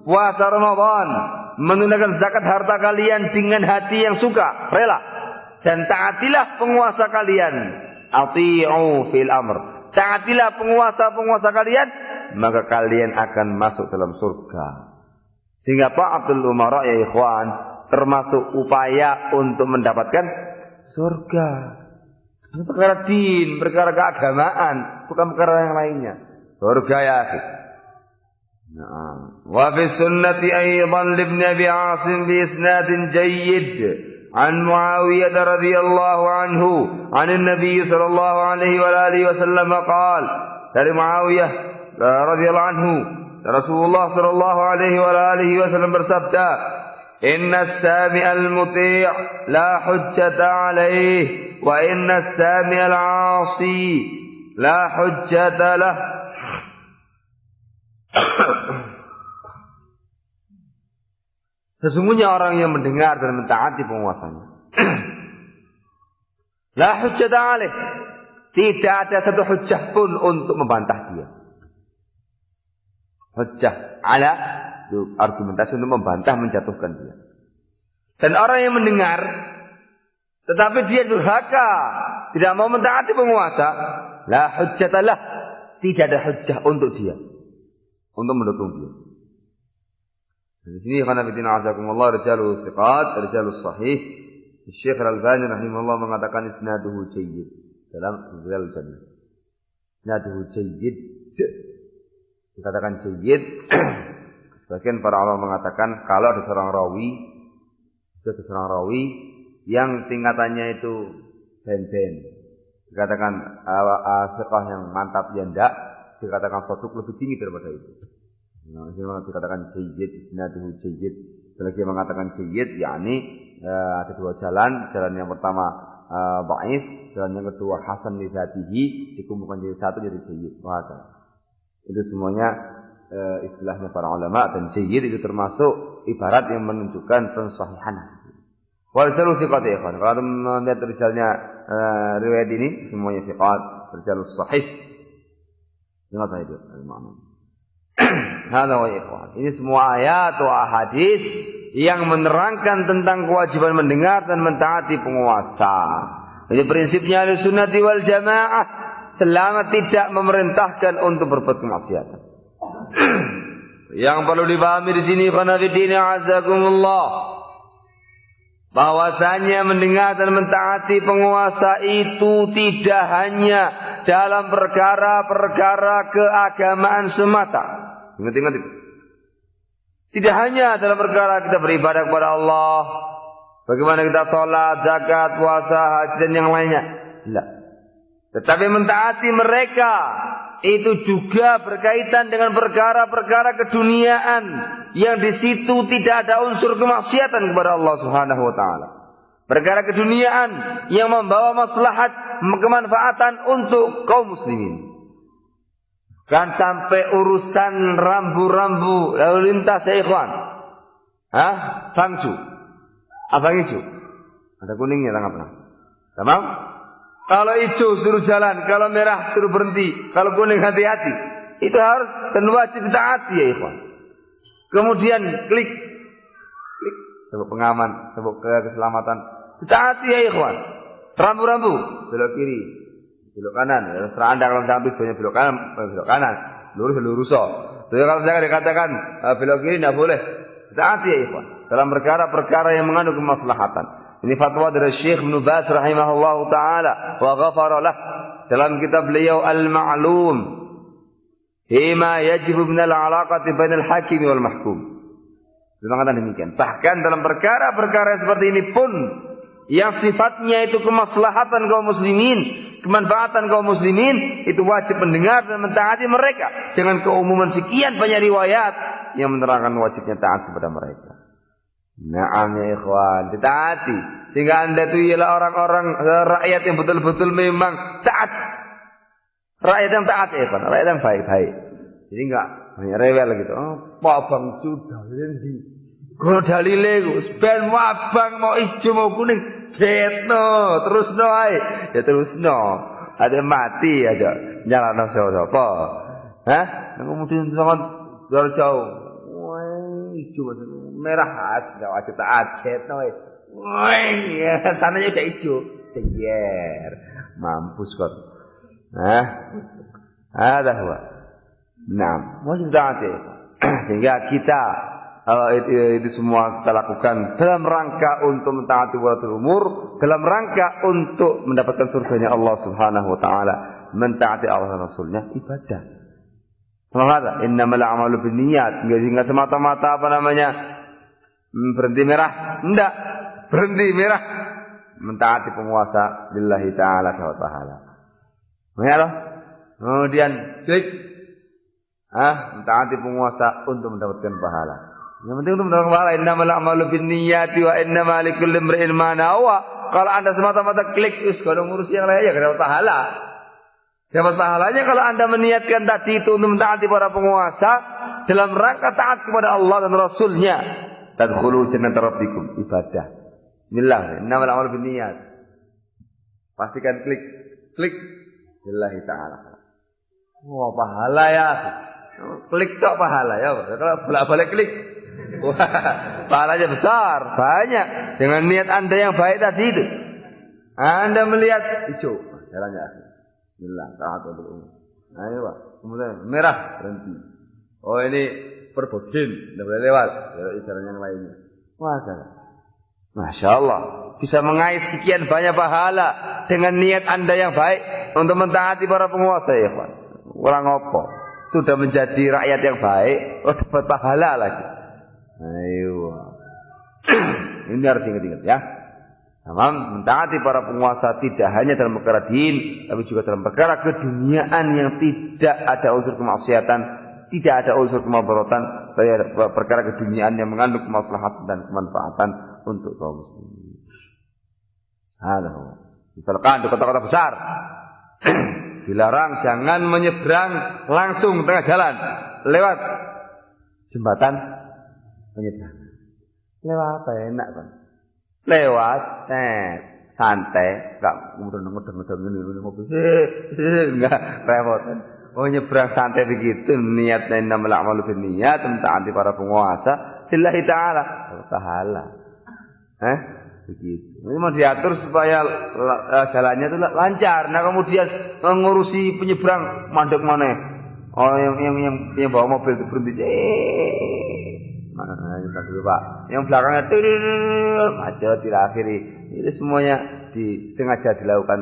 Speaker 1: puasa Ramadan, menunaikan zakat harta kalian dengan hati yang suka, rela, dan taatilah penguasa kalian. Ati'u fil amr. Taatilah penguasa kalian, maka kalian akan masuk dalam surga. Sehingga ta'atul umara ya ikhwan termasuk upaya untuk mendapatkan surga. Ini perkara din, perkara keagamaan, bukan perkara yang lainnya. Surga ya akhi. Nah, wa fi sunnati aidan li ibn Abi Asim bi isnadin jayyid an Muawiyah radhiyallahu anhu an an-nabiy sallallahu alaihi wa alihi wasallam qala, dari Muawiyah radhiyallahu anhu, Rasulullah sallallahu alaihi wa alihi wasallam bersabda, inna as-sami'al muti' la hujjata alaihi wa inna as-sami'al 'asi la hujjata lah. Sesungguhnya orang yang mendengar dan mentaati penguasanya, la hujjata alaihi, tidak ada satu hujjah pun untuk membantah dia. Hujjah ala itu argumentasi untuk membantah, menjatuhkan dia. Dan orang yang mendengar tetapi dia durhaka, tidak mau mentaati penguasa, la hujjatalah, tidak ada hujjah untuk dia untuk mendukung dia. Di sini khana bidina azakumullah rijalul thiqat, rijalus sahih. Syekh Al-Albani rahimahullah mengatakan isnaduhu jayyid dalam Rizal Jannah. Isnaduhu jayyid, dikatakan jayyid. Sebagian para ulama mengatakan kalau ada seorang rawi yang tingkatannya itu ben-ben, dikatakan thiqah yang mantap ya ndak, dikatakan saduq lebih tinggi daripada itu. Nah, ini dikatakan jayyid, isnaduhu jayyid. Selagi mengatakan jayyid, yakni ada dua jalan. Jalan yang pertama dhaif, jalan yang kedua hasan li dzatihi, dikumpulkan jadi satu jadi jayyid. Itu semuanya istilahnya para ulama, dan jayyid itu termasuk ibarat yang menunjukkan pensahihan. Wal rijalu thiqat ya ikhwan. Kalau melihat rijalnya riwayat ini semuanya thiqat, rijalus sahih. Ingat itu makna. Hada wa ikhwan. Ini semua ayat atau hadis yang menerangkan tentang kewajiban mendengar dan mentaati penguasa. Ini prinsipnya Ahlussunnah wal Jamaah selama tidak memerintahkan untuk berbuat kemaksiatan. Yang perlu dipahami di sini khonafidina azakumullah, bahwasanya mendengar dan mentaati penguasa itu tidak hanya dalam perkara-perkara keagamaan semata. Ingat-ingat itu. Tidak hanya dalam perkara kita beribadah kepada Allah, bagaimana kita sholat, zakat, puasa, haji dan yang lainnya. Tidak. Tetapi mentaati mereka itu juga berkaitan dengan perkara-perkara keduniaan yang di situ tidak ada unsur kemaksiatan kepada Allah Subhanahu wa taala. Perkara keduniaan yang membawa maslahat, kemanfaatan untuk kaum muslimin. Kan sampai urusan rambu-rambu lalu lintas ya ikhwan. Bangsu. Abang hijau. Ada kuningnya tangkaplah. Tamam? Kalau hijau suruh jalan, kalau merah suruh berhenti, kalau kuning hati-hati. Itu harus dan wajib taati ya ikhwan. Kemudian klik. Sebab pengaman, sebab keselamatan. Taati ya ikhwan. Rambu-rambu belok kiri, belok kanan. Terserah Anda kalau misalkan tujuannya belok kanan, belok kanan. Lurus. Jadi kalau saya dikatakan belok kiri tidak boleh. Taati ya ikhwan. Dalam perkara-perkara yang mengandung kemaslahatan. Ini fatwa dari Syekh Ibnu Baz rahimahullahu taala wa ghafara lah dalam kitab beliau Al-Ma'lum bima yajib min al-'alaqati bainal hakim wal mahkum. Mengatakan demikian. Bahkan dalam perkara-perkara seperti ini pun yang sifatnya itu kemaslahatan kaum muslimin, kemanfaatan kaum muslimin, itu wajib mendengar dan mentaati mereka. Dengan keumuman sekian banyak riwayat yang menerangkan wajibnya taat kepada mereka. Naam ya ikhwan, ditaati. Sehingga Anda itu ialah orang-orang rakyat yang betul-betul memang taat. Rakyat yang taat ya ikhwan, rakyat yang baik-baik. Jadi enggak banyak rewel gitu. Pak bang sudah jadi. Kalau dalile ku ben abang mau hijau mau kuning, getno, terus no ae. Ya terus no. Ada mati aja. Nyalano sapa? Kemudian sangat jauh. Hijau merah khas, enggak wajib taat, getno ae. Sananya udah hijau. Jeyer. Mampus kok. Ada huwa. Nah, wajib taat ya. Sehingga kita itu semua kita lakukan dalam rangka untuk mentaati walatul umur, dalam rangka untuk mendapatkan surganya Allah Subhanahu wa taala, mentaati Allah dan Rasulnya ibadah. Mengapa? Innamal a'malu binniyat. Enggak semata-mata berhenti merah. Enggak. Berhenti merah. Mentaati penguasa lillahi ta'ala wa ta'ala. Ya. Kemudian klik. Mentaati penguasa untuk mendapatkan pahala. Yang penting untuk mendapatkan pahala. Innamal a'malu binniyati wa innamal likulli imri'in ma nawa. Kalau Anda semata-mata klik, kalau ngurus yang lain ya enggak dapat pahala. Dapat pahalanya kalau Anda meniatkan tadi itu untuk mentaati para penguasa dalam rangka taat kepada Allah dan Rasulnya. Tadkhulu jannata rabbikum, ibadah. Bismillah, innamal a'malu binniyat. Pastikan klik lillahi ta'ala. Wah, pahala ya. Klik tok pahala ya. Kalau bolak-balik klik. Wah, pahalanya besar, banyak. Dengan niat Anda yang baik tadi itu. Anda melihat hijau, jalannya. Bismillah, taat untuk umum. Ayo Pak, kemudian merah berhenti. Oh ini perbodin, tidak boleh lewat. Jalan yang lainnya. Masya Allah, bisa mengais sekian banyak pahala dengan niat Anda yang baik untuk mentaati para penguasa ya Pak. Orang apa? Sudah menjadi rakyat yang baik, dapat pahala lagi. Ayo. Ini harus ingat-ingat ya. Mentaati para penguasa tidak hanya dalam perkara din, tapi juga dalam perkara keduniaan yang tidak ada unsur kemaksiatan tidak ada unsur kemadaratan perkara keduniaan yang mengandung kemaslahatan dan kemanfaatan untuk kaum muslimin. Halo. Misalkan di kota-kota besar dilarang jangan menyeberang langsung tengah jalan lewat jembatan penyeberang. Lewat apa enak kan? Lewat santai, enggak ngudeng-ngudeng ngene mobil. Enggak repot. Oh nyebrang santai begitu niatnya innamal a'malu binniyat, mentaati para penguasa lillahi ta'ala. Pahala. Begitu. Ini mau diatur supaya jalannya itu lancar. Nah kemudian mengurusi penyeberang mandek mana? Oh yang bawa mobil itu berhenti. Nah, dulu Pak. Yang belakangnya macet diakhiri. Itu semuanya sengaja dilakukan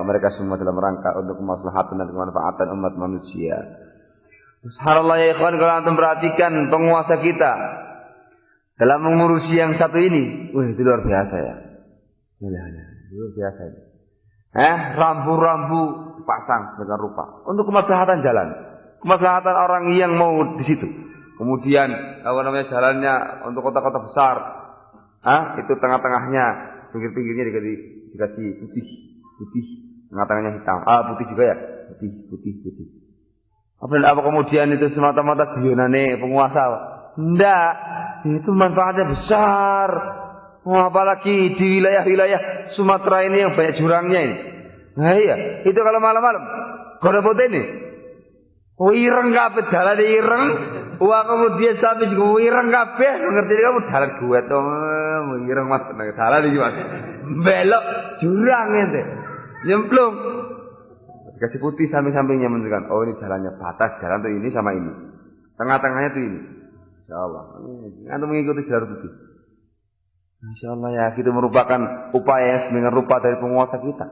Speaker 1: mereka semua dalam rangka untuk kemaslahatan dan kemanfaatan umat manusia. Subhanallah ya ikhwan, kalau antum perhatikan penguasa kita dalam mengurusi yang satu ini, itu luar biasa ya. Luar biasa ini. Rambu-rambu dipasang dengan rupa untuk kemaslahatan jalan, kemaslahatan orang yang mau di situ. Kemudian jalannya untuk kota-kota besar, itu tengah-tengahnya, pinggir-pinggirnya dikasih putih, tengah-tengahnya hitam. Putih juga ya, putih. Apa kemudian itu semata-mata guyonane penguasa? Enggak, itu manfaatnya besar. Apalagi di wilayah-wilayah Sumatera ini yang banyak jurangnya ini. Nah iya, itu kalau malam-malam goda putih ini. Ireng kabeh dalane ireng. Wah kemudian sampai juga ireng kabeh. Ngerti kamu dalan gue tuh ireng mas, dalan iki mas. Belok jurang ente. Nyemplung. Kasih putih samping-sampingnya menunjukkan oh ini jalannya batas, jalan tuh ini sama ini. Tengah-tengahnya tuh ini. Insyaallah. Antum mengikuti jalur putih. Insyaallah ya, itu merupakan upaya yang sedemikian rupa dari penguasa kita.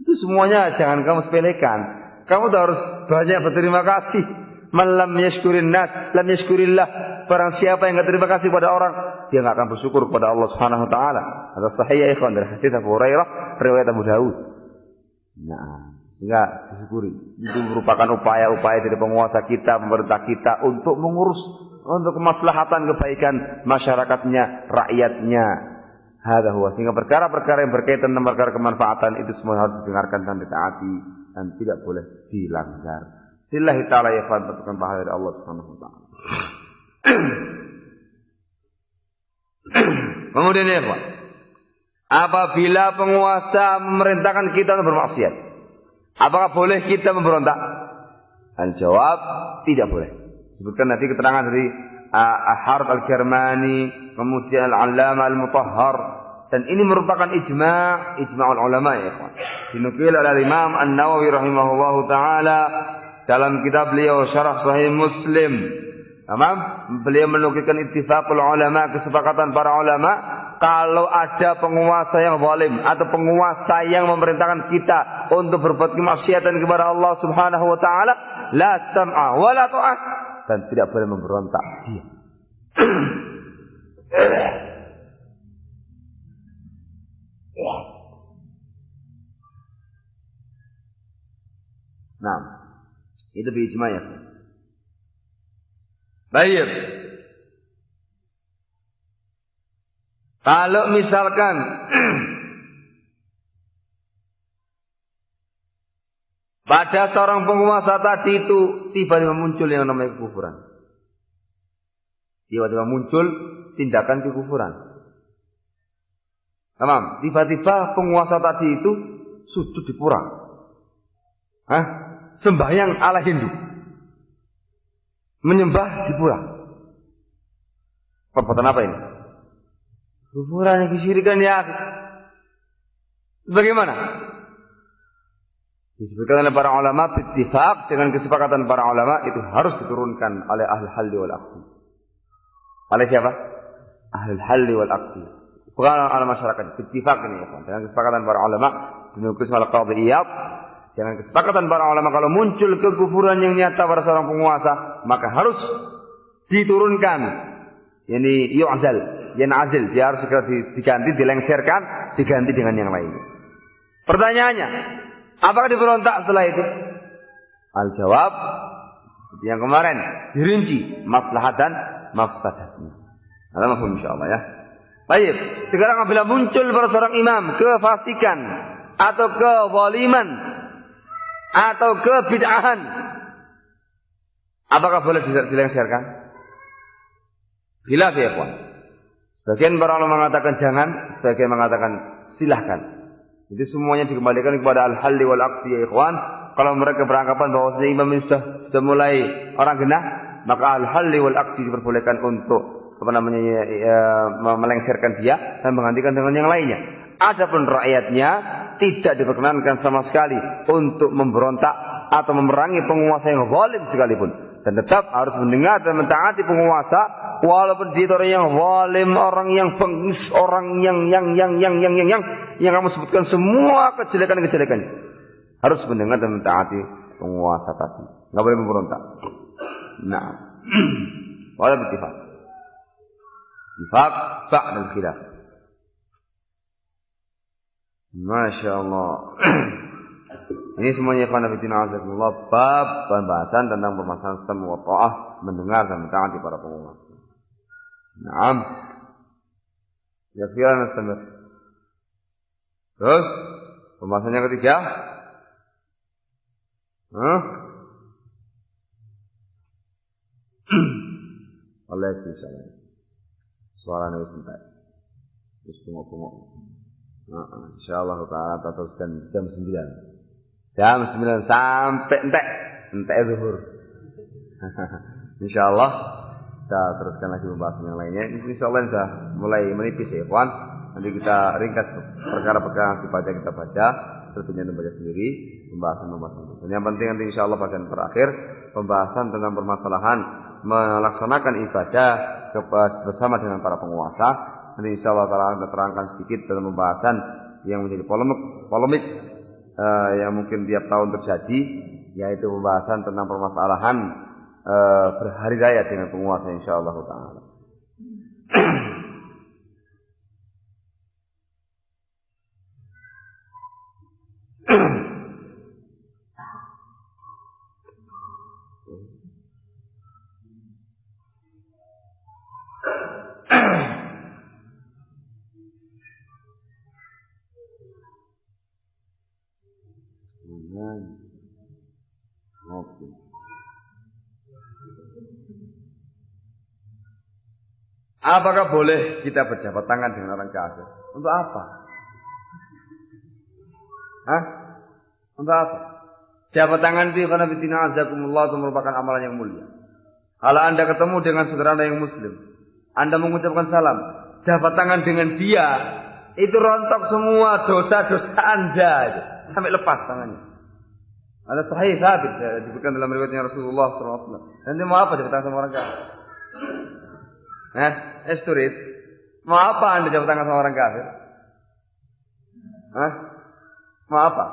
Speaker 1: Itu semuanya jangan kamu sepelekan. Kamu harus banyak berterima kasih. Man lam yashkurin nas, lam yashkurillah. Barang siapa yang enggak terima kasih pada orang, dia enggak akan bersyukur kepada Allah Subhanahu wa taala. Hadis sahih ya ikhwan dari hadis Abu Hurairah riwayat Abu Daud. Nah, sehingga disyukuri. Itu merupakan upaya-upaya dari penguasa kita, pemerintah kita untuk mengurus untuk kemaslahatan kebaikan masyarakatnya, rakyatnya. Hadza huwa. Sehingga perkara-perkara yang berkaitan dengan perkara kemanfaatan itu semua harus didengarkan dan ditaati dan tidak boleh dilanggar. Lillahi ta'ala ya ikhwan, berkat pahala dari Allah Subhanahu wa taala. Kemudian ya ikhwan, apabila penguasa memerintahkan kita untuk bermaksiat, apakah boleh kita memberontak? Al-jawab, tidak boleh. Sebutkan nanti keterangan dari Harb al-Kirmani, kemudian Al-Allamah Al-Mutahhar, dan ini merupakan ijma'ul ulama ya ikhwan. Dinukil oleh Imam An-Nawawi rahimahullahu taala dalam kitab beliau Syarah Sahih Muslim. Beliau menukilkan ittifaqul ulama, kesepakatan para ulama, kalau ada penguasa yang zalim atau penguasa yang memerintahkan kita untuk berbuat kemaksiatan kepada Allah Subhanahu wa taala, la sam'a wa la ta'ah, dan tidak boleh memberontak dia. Nah, itu biijma ya. Baik. Kalau misalkan pada seorang penguasa tadi itu tiba-tiba muncul yang namanya kekufuran. Tiba-tiba muncul tindakan kekufuran. Tamam, tiba-tiba penguasa tadi itu sujud di pura. Sembahyang ala Hindu. Menyembah di pura. Perbuatan apa ini? Kufuran yang kesyirikan ya. Bagaimana? Disebutkan oleh para ulama, bittifaq dengan kesepakatan para ulama itu harus diturunkan oleh ahli halli wal aqdi. Oleh siapa? Ahli halli wal aqdi. Bukan oleh masyarakat. Bittifaq ini ya. Dengan kesepakatan para ulama, dinukil oleh Qadhi Iyad. Dengan kesepakatan para ulama, kalau muncul kekufuran yang nyata pada seorang penguasa, maka harus diturunkan. Ini yu'zal, yan'azil, dia harus segera diganti, dilengserkan, diganti dengan yang lain. Pertanyaannya, apakah diberontak setelah itu? Al-jawab, yang kemarin dirinci maslahat dan mafsadatnya. Ada mafhum insyaallah ya. Baik, sekarang apabila muncul pada seorang imam kefasikan atau kezaliman atau kebid'ahan, apakah boleh dilengsarkan? Khilaf ya ikhwan. Sebagian para ulama mengatakan jangan, sebagian mengatakan silahkan. Jadi semuanya dikembalikan kepada al-halli wal aqdi ya ikhwan. Kalau mereka beranggapan bahwa imam ini sudah mulai orang genah, maka al-halli wal aqdi diperbolehkan untuk melengsarkan dia dan menggantikan dengan yang lainnya. Adapun rakyatnya tidak diperkenankan sama sekali untuk memberontak atau memerangi penguasa yang zalim sekalipun, dan tetap harus mendengar dan mentaati penguasa walaupun dia orang yang zalim, orang yang bengis, orang yang kamu sebutkan semua kejelekan-kejelekannya. Harus mendengar dan mentaati penguasa tadi. Enggak boleh memberontak. Nah, wala bittifaq. Ifaq ba'da al-khilaf. Masya Allah. Ini semuanya ikhwan fillah azakumullah, bab pembahasan tentang permasalahan sistem wa ta'ah, mendengar dan mentaati para penguasa. Naam. Ya fi'lan nastamir. Terus pembahasan yang ketiga. Allah insyaallah. Suaranya sebentar. Terus bengok-bengok. Insyaallah ta'ala teruskan jam 9. Jam 9 sampai entek zuhur. Insyaallah kita teruskan lagi pembahasan yang lainnya. Insyaallah sudah mulai menipis ya ikhwan. Nanti kita ringkas perkara-perkara yang dibaca kita baca, tentunya membaca sendiri pembahasan. Dan yang penting nanti insyaallah bagian terakhir pembahasan tentang permasalahan melaksanakan ibadah bersama dengan para penguasa. Nanti insyaallah kita terangkan sedikit dalam pembahasan yang menjadi polemik yang mungkin tiap tahun terjadi, yaitu pembahasan tentang permasalahan berhari raya dengan penguasa insyaallah taala. Oke. Apakah boleh kita berjabat tangan dengan orang kafir? Untuk apa? Untuk apa? Jabat tangan itu karena bitina azakumullah itu merupakan amalan yang mulia. Kalau Anda ketemu dengan saudara Anda yang muslim, Anda mengucapkan salam, jabat tangan dengan dia, itu rontok semua dosa-dosa Anda sampai lepas tangannya. Ada sahih sabit disebutkan dalam riwayatnya Rasulullah SAW. Nanti mau apa jabat tangan sama orang kafir? Esturit. Mau apa Anda jabat tangan sama orang kafir? Mau apa?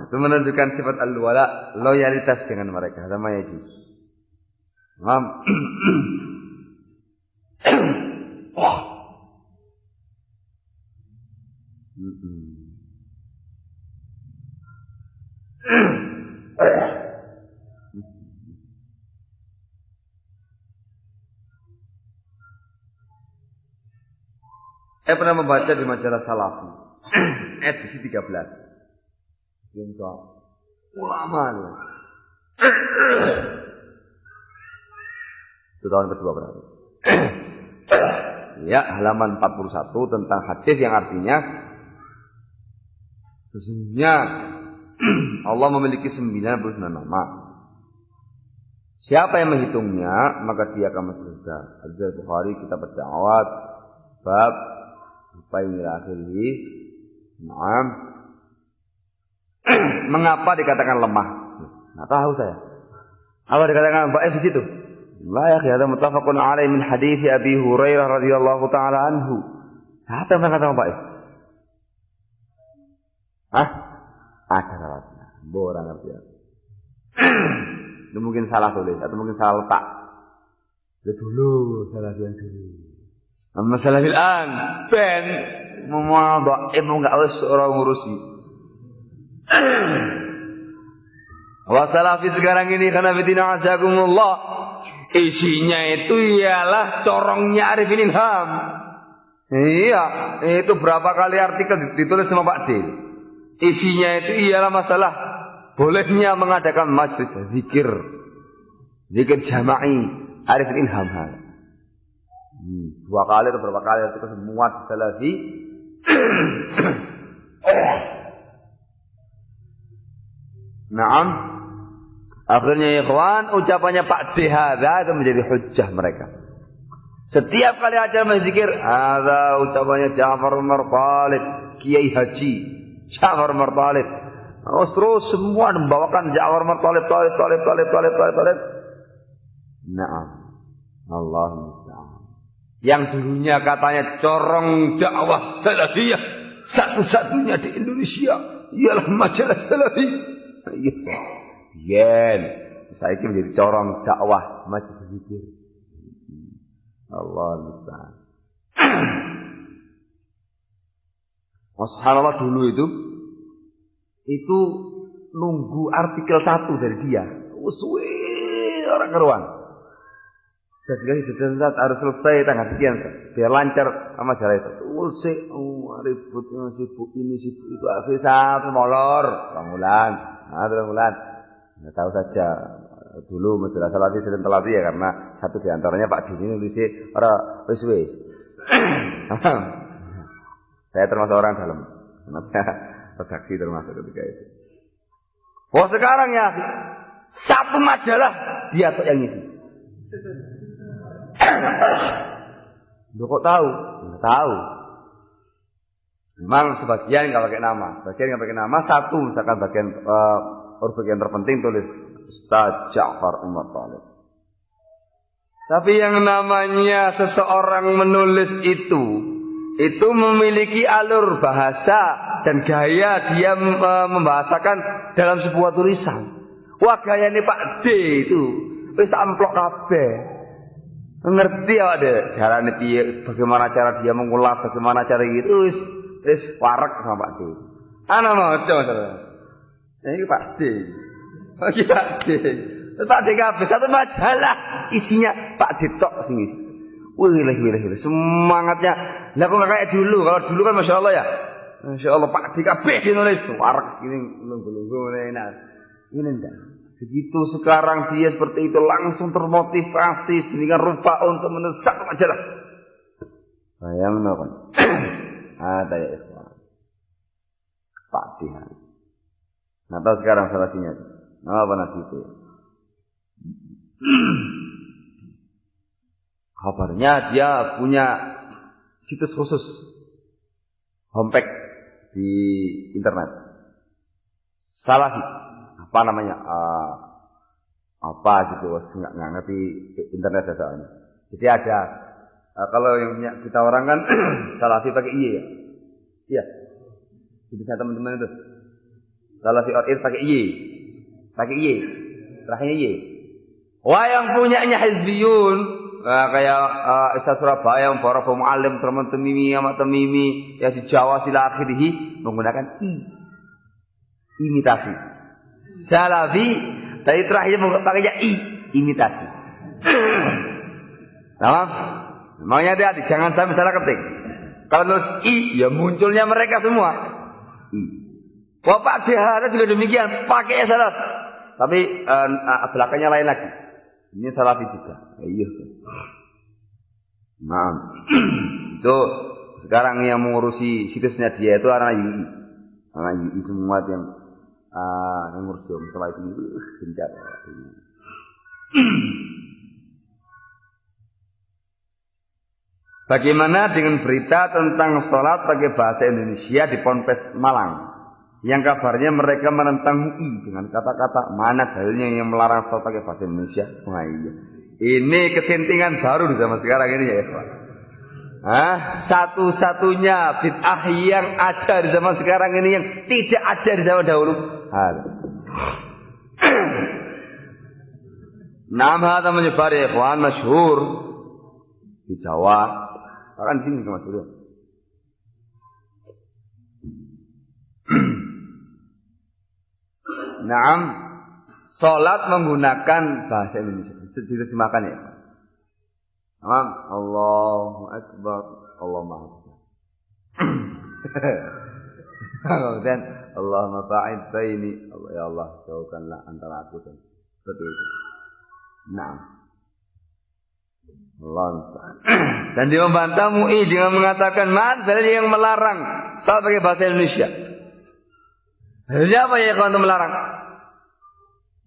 Speaker 1: Itu menunjukkan sifat al-wala, loyalitas dengan mereka. Sama ya ji. Saya pernah membaca di majalah Salafi edisi 13. Untuk ulama nih. Itu tahun kedua berarti. Ya, halaman 41 tentang hadis yang artinya sesungguhnya Allah memiliki 99 nama. Siapa yang menghitungnya, maka dia akan masuk surga. Hadis Bukhari kitab ad-da'awat bab sampai akhirnya. Naam. Mengapa dikatakan lemah? Nggak tahu saya. Apa dikatakan dhaif di situ? La ya akhi, hada muttafaqun alaihi min hadits Abi Hurairah radhiyallahu taala anhu. Siapa yang mengatakan dhaif? Ada salahnya. Borang ngerti ya. Itu mungkin salah tulis atau mungkin salah letak. Itu dulu salah yang dulu. Masalah bilan ben mau dhaif enggak harus orang ngurusi. Wasalafi sekarang ini karena fitina azakumullah, isinya itu ialah corongnya Arifin Ilham. Iya, itu berapa kali artikel ditulis sama Pak D. Isinya itu ialah masalah bolehnya mengadakan majlis zikir jama'i Arifin Ilham. Dua kali atau berapa kali itu semua Salafi. Naam. Akhirnya ikhwan, ucapannya Pak D hadza itu menjadi hujjah mereka. Setiap kali acara berzikir, ada ucapannya Ja'far Umar Talib, Kiai Haji Ja'far Umar Talib. Terus semua membawakan Ja'far Umar Talib. Naam. Allah musta'an. Yang dulunya katanya corong dakwah salafiyah satu-satunya di Indonesia ialah majalah Salafi. Yen, saya ini menjadi corong dakwah majalah zikir. Allah musta'an. Subhanallah dulu itu nunggu artikel 1 dari dia. Uswe orang keruan. Jadi harus selesai tanggal sekian biar lancar sama jalan itu. Uswe ributnya sibuk ini sibuk itu akhir satu molor. Bangulan. Nggak tahu saja. Dulu majalah Salafi sering telati ya karena satu di antaranya Pak Dini nulisnya orang wis. Saya termasuk orang dalam. Redaksi termasuk ketika itu. Oh sekarang ya satu majalah dia tuh yang ngisi. Lu kok tahu? Nggak tahu. Memang sebagian nggak pakai nama, satu misalkan bagian terpenting tulis Ustaz Ja'far Umar Talib. Tapi yang namanya seseorang menulis itu memiliki alur bahasa dan gaya dia membahasakan dalam sebuah tulisan. Wah gaya ini Pak D itu wis amplok kabeh. Ngerti ya deh carane piye, bagaimana cara dia mengulas, bagaimana cara itu wis warek sama Pak D. Ana maca saudara. Ini Pak D. Iki Pak D. Pak D kabeh satu majalah isinya Pak D tok sing isi. Wih, semangatnya. Lah kok enggak kayak dulu. Kalau dulu kan Masya Allah ya. Masya Allah Pak D kabeh ditulis warek gini lunggu-lunggu enak. Ini enggak. Begitu sekarang dia seperti itu langsung termotivasi sedemikian rupa untuk menulis satu majalah. Bayang kan. Ada ya ikhwan. Pak D. Nah tahu sekarang salahnya. Apa nasibnya? Kabarnya dia punya situs khusus homepage di internet. Salafi. Apa namanya? Apa gitu? Nggak ngerti internet soalnya. Jadi ada kalau yang punya kita orang kan Salafi pakai I ya. Iya. Jadi teman-teman itu. Salafi OIR pakai I. Pakai I. Terakhirnya Y. Wah yang punyanya Hizbiyun kayak Ustaz Surabaya yang para pemualim teman temimi sama temimi ya di Jawa sila akhirih menggunakan I. Imitasi. Salafi tadi terakhir pakainya I. Imitasi. Tamam? Maunya hati-hati jangan sampai salah ketik. Kalau nulis I ya munculnya mereka semua. I. Bapak Dihara juga demikian pakai salaf. Tapi belakangnya lain lagi. Ini Salafi juga. Iya. Nah, itu sekarang yang mengurusi situsnya dia itu anak UI. Anak UI semua yang ngurus setelah itu gencar. Bagaimana dengan berita tentang sholat pakai bahasa Indonesia di Ponpes Malang? Yang kabarnya mereka menentang UI dengan kata-kata mana dalilnya yang melarang sholat pakai bahasa Indonesia? Wah iya. Ini kesintingan baru di zaman sekarang ini ya Pak. Satu-satunya bid'ah yang ada di zaman sekarang ini yang tidak ada di zaman dahulu. Nama hada menyebar ya ikhwan masyhur di Jawa. Bahkan di sini juga masyhur. Naam, Salat menggunakan bahasa Indonesia. Diterjemahkan ya. Allahu Akbar, Allah Maha Besar. Kemudian Allahumma ba'id baini, ya Allah jauhkanlah antara aku dan seperti itu. Nah, Allah. Dan dia membantah MUI dengan mengatakan dalil yang melarang salat pakai bahasa Indonesia. Dalilnya apa ya kawan melarang?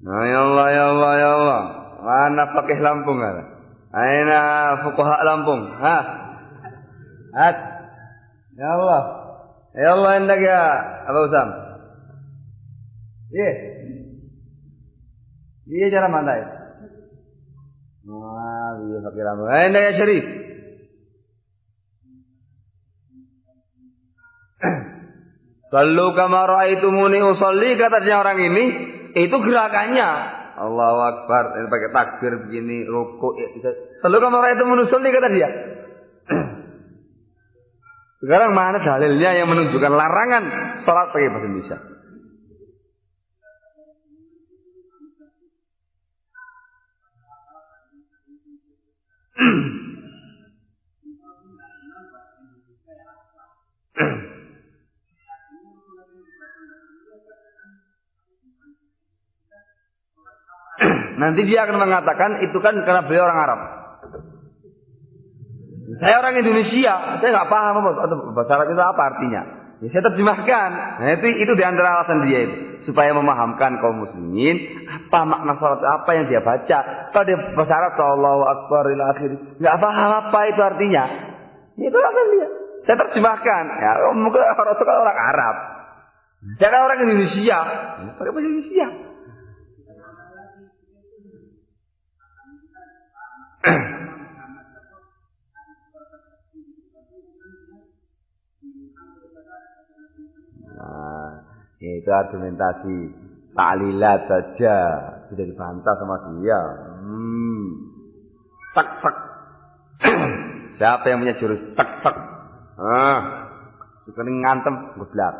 Speaker 1: Nah, ya Allah, ya Allah, ya Allah. Mana fakih Lampung ada? Aina fuqaha Lampung? Hah? Ya Allah. Ya Allah hendak ya Abu Usam. Iya cara mana itu? Wah, iya fakih Lampung. Hendak ya Syarif. Sallu kama ra'aitumuni usolli, katanya orang ini. Itu gerakannya Allahu Akbar, ini pakai takbir begini, rukuk ya, bisa. Selalu kalau itu menusul kata dia. Sekarang mana dalilnya yang menunjukkan larangan salat pakai bahasa Indonesia? Nanti dia akan mengatakan itu kan karena beliau orang Arab. Saya orang Indonesia, saya nggak paham bahasa Arab itu apa artinya. Ya, saya terjemahkan. Nah, itu di antara alasan dia itu supaya memahamkan kaum muslimin apa makna salat, apa yang dia baca. Kalau dia bahasa Arab, Allahu Akbar ila akhir, nggak paham apa itu artinya. Itu alasan dia. Saya terjemahkan. Ya, mungkin orang Arab. Saya orang Indonesia, pakai bahasa Indonesia. Nah, itu argumentasi ta'lilat saja sudah dibantah sama dia. Tek-sek. Siapa yang punya jurus tek-sek? Suka ngantem geblak.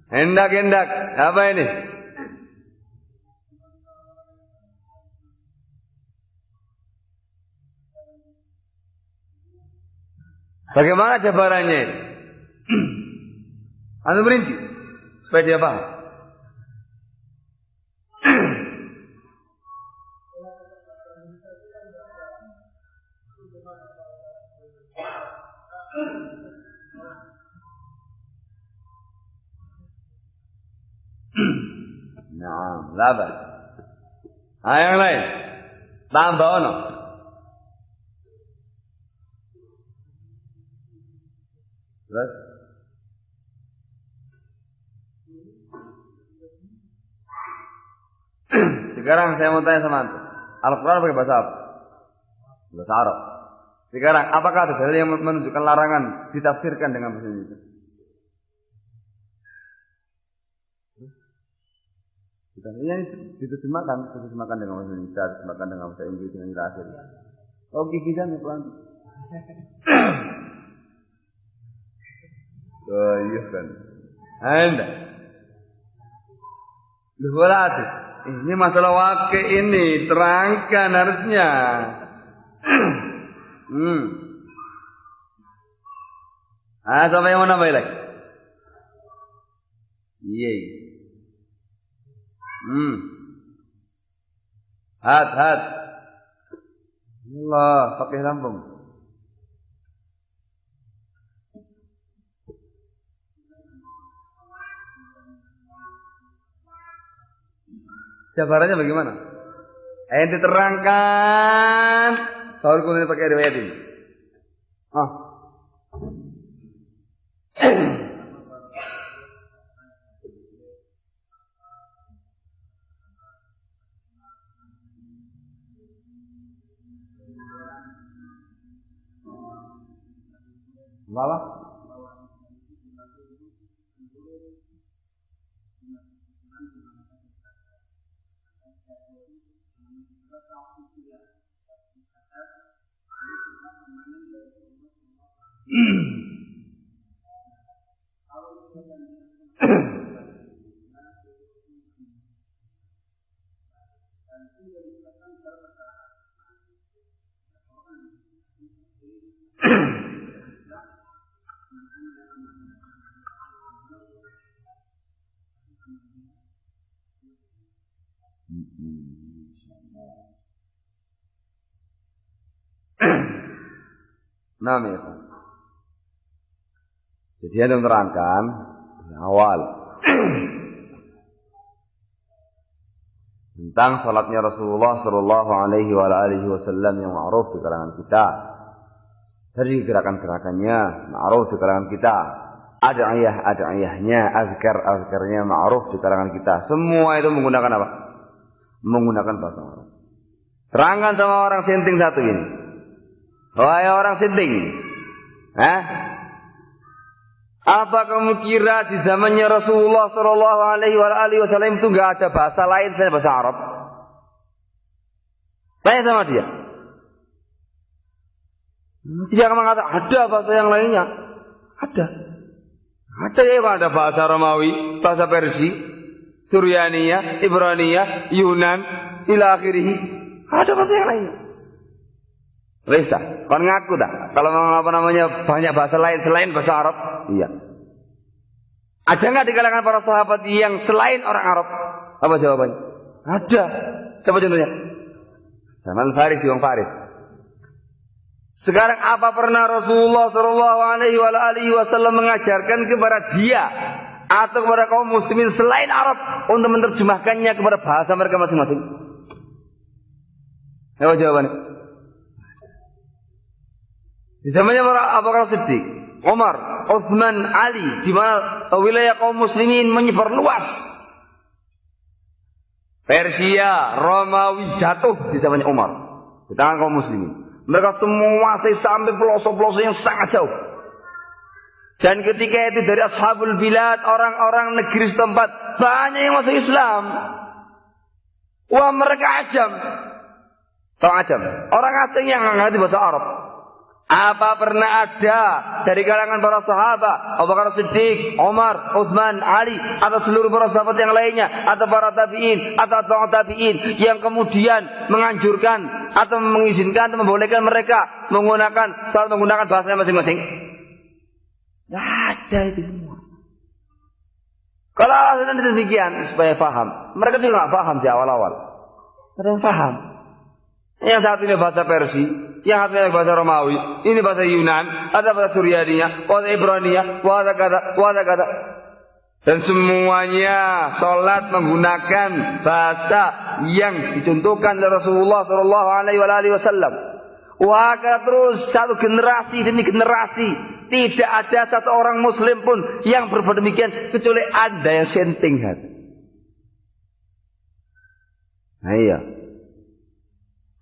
Speaker 1: Hendak. Apa ini? Bagaimana jabarannya ini? Anda berinci supaya dia paham. Nah, laban. Yang lain. Tambah ono. Terus? Sekarang saya mau tanya sama antum. Al-Quran pakai bahasa apa? Bahasa Arab. Sekarang, apakah ada dalil yang menunjukkan larangan ditafsirkan dengan bahasa Indonesia? Ini diterjemahkan dengan bahasa Indonesia, diterjemahkan dengan bahasa Inggris dengan terakhir. Oh, gigisan ya pelan. Iya kan. Anda. Luar ini masalah wakil ini terangkan harusnya. Siapa yang mau nambah lagi? Iya. Hat. Allah, pakai Lampung. Jabarannya bagaimana? Ente terangkan. Soal kuning pakai riwayat ini. Lala. Nah, jadi dia menerangkan awal tentang salatnya Rasulullah Shallallahu Alaihi Wasallam yang ma'ruf di kalangan kita, dari gerakan-gerakannya ma'ruf di kalangan kita, ad'iyahnya, azkarnya ma'ruf di kalangan kita. Semua itu menggunakan apa? Menggunakan bahasa Arab. Terangkan sama orang sinting satu ini. Wahai orang sinting, apa kamu kira di zamannya Rasulullah Shallallahu Alaihi Wasallam itu nggak ada bahasa lain selain bahasa Arab? Tanya sama dia. Dia akan mengatakan ada bahasa yang lainnya. Ada. Ada ya, ada bahasa Romawi, bahasa Persia, Suryaniyah, Ibraniyah, Yunan, ila akhirih. Ada bahasa yang lainnya. Risa, kau ngaku dah. Kalau banyak bahasa lain selain bahasa Arab, iya. Ada nggak di kalangan para sahabat yang selain orang Arab? Apa jawabannya? Ada. Siapa contohnya? Salman Farisi, Wong Faris. Sekarang apa pernah Rasulullah Shallallahu Alaihi Wasallam mengajarkan kepada dia atau kepada kaum muslimin selain Arab untuk menerjemahkannya kepada bahasa mereka masing-masing? Apa jawabannya? Di zamannya Abu Bakar Siddiq, Umar, Utsman, Ali, di mana wilayah kaum muslimin menyebar luas. Persia, Romawi jatuh di zamannya Umar di tangan kaum muslimin. Mereka semua sampai pelosok-pelosok yang sangat jauh. Dan ketika itu dari ashabul bilad, orang-orang negeri setempat, banyak yang masuk Islam. Wah, mereka ajam. Tahu ajam? Orang asing yang ngerti bahasa Arab. Apa pernah ada dari kalangan para sahabat, Abu Bakar Siddiq, Umar, Utsman, Ali, atau seluruh para sahabat yang lainnya, atau para tabi'in, atau tabi'in yang kemudian menganjurkan atau mengizinkan atau membolehkan mereka menggunakan bahasanya masing-masing? Tidak ada itu semua. Kalau alasan demikian supaya paham, mereka juga tidak paham di awal-awal. Ada yang paham. Yang satu ini bahasa Persia, yang satunya bahasa Romawi, ini bahasa Yunan, ada bahasa Suryaniyah, bahasa Ibraniyah, bahasa kata. Dan semuanya sholat menggunakan bahasa yang dicontohkan oleh Rasulullah Shallallahu Alaihi Wasallam. Wah, terus satu generasi demi generasi, tidak ada satu orang Muslim pun yang berbuat demikian kecuali Anda yang senting hati. Nah, iya.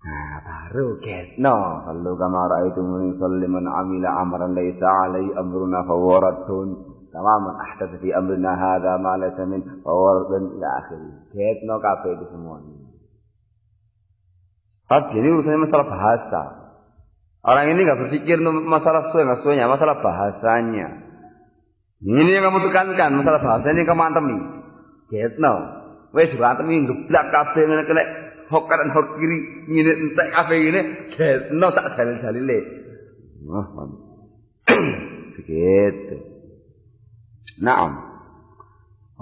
Speaker 1: Nah, baru ketno kalau kama ra'aitumuni yusalli man 'amila 'amalan laysa 'alaihi amruna fa huwa raddun tamaman ahdatsa fi amrina hadza ma laysa min fa huwa raddun ila akhirih. Ketno kabeh itu semuanya. Tapi ini urusannya masalah bahasa. Orang ini enggak berpikir masalah sesuai, masalah bahasanya. Ini yang kamu tekankan, masalah bahasanya kamu antemi. Ketno. Wis antemi geblak kabeh ngene kene hok kanan hok kiri ngene entek kabeh ngene getno tak dalil-dalile. Wah, begitu. Naam.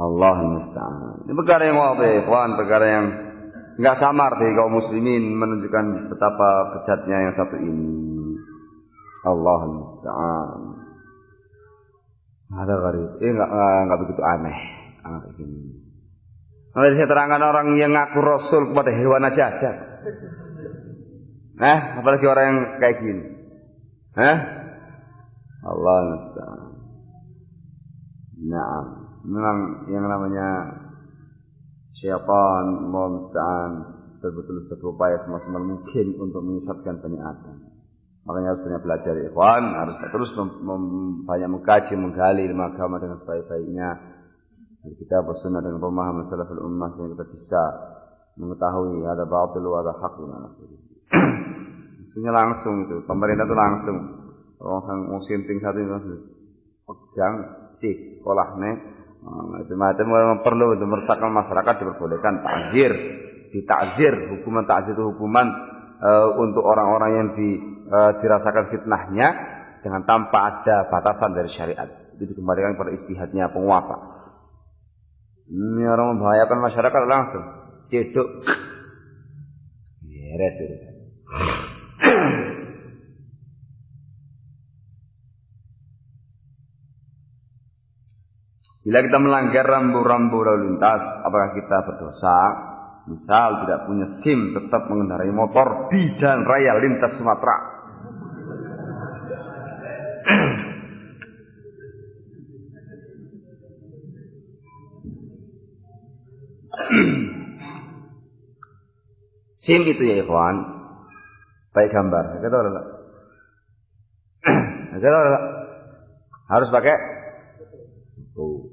Speaker 1: Allah musta'an. Ini perkara yang wadih, perkara yang enggak samar dari kaum muslimin menunjukkan betapa bejatnya yang satu ini. Allah musta'an. Ada garib. Enggak begitu aneh. Begini. Kalau saya terangkan orang yang ngaku Rasul kepada hewan aja ada. Apalagi orang yang kayak gini. Allah musta'an. Nah, memang yang namanya syaitan, Allah musta'an, betul-betul berupaya semaksimal mungkin untuk menyesatkan Bani Adam. Makanya harus banyak belajar ikhwan, harus terus banyak mengkaji, menggali ilmu agama dengan sebaik-baiknya. Kita bersunnah dengan pemahaman salaful ummah sehingga kita bisa mengetahui ada batil ada hak di mana. Maksudnya langsung itu, pemerintah itu langsung orang musim satu itu langsung pegang sih sekolahnya itu macam perlu itu meresahkan masyarakat diperbolehkan ditakzir hukuman takzir itu hukuman untuk orang-orang yang dirasakan fitnahnya dengan tanpa ada batasan dari syariat. Itu dikembalikan pada istihadnya penguasa. Ini orang membahayakan masyarakat langsung. Cedok. Beres itu. Bila kita melanggar rambu-rambu lalu lintas, apakah kita berdosa? Misal tidak punya SIM, tetap mengendarai motor di jalan raya lintas Sumatera. SIM itu ya ikhwan, baik gambar. Kita tahu enggak? Kita tahu enggak? Harus pakai foto.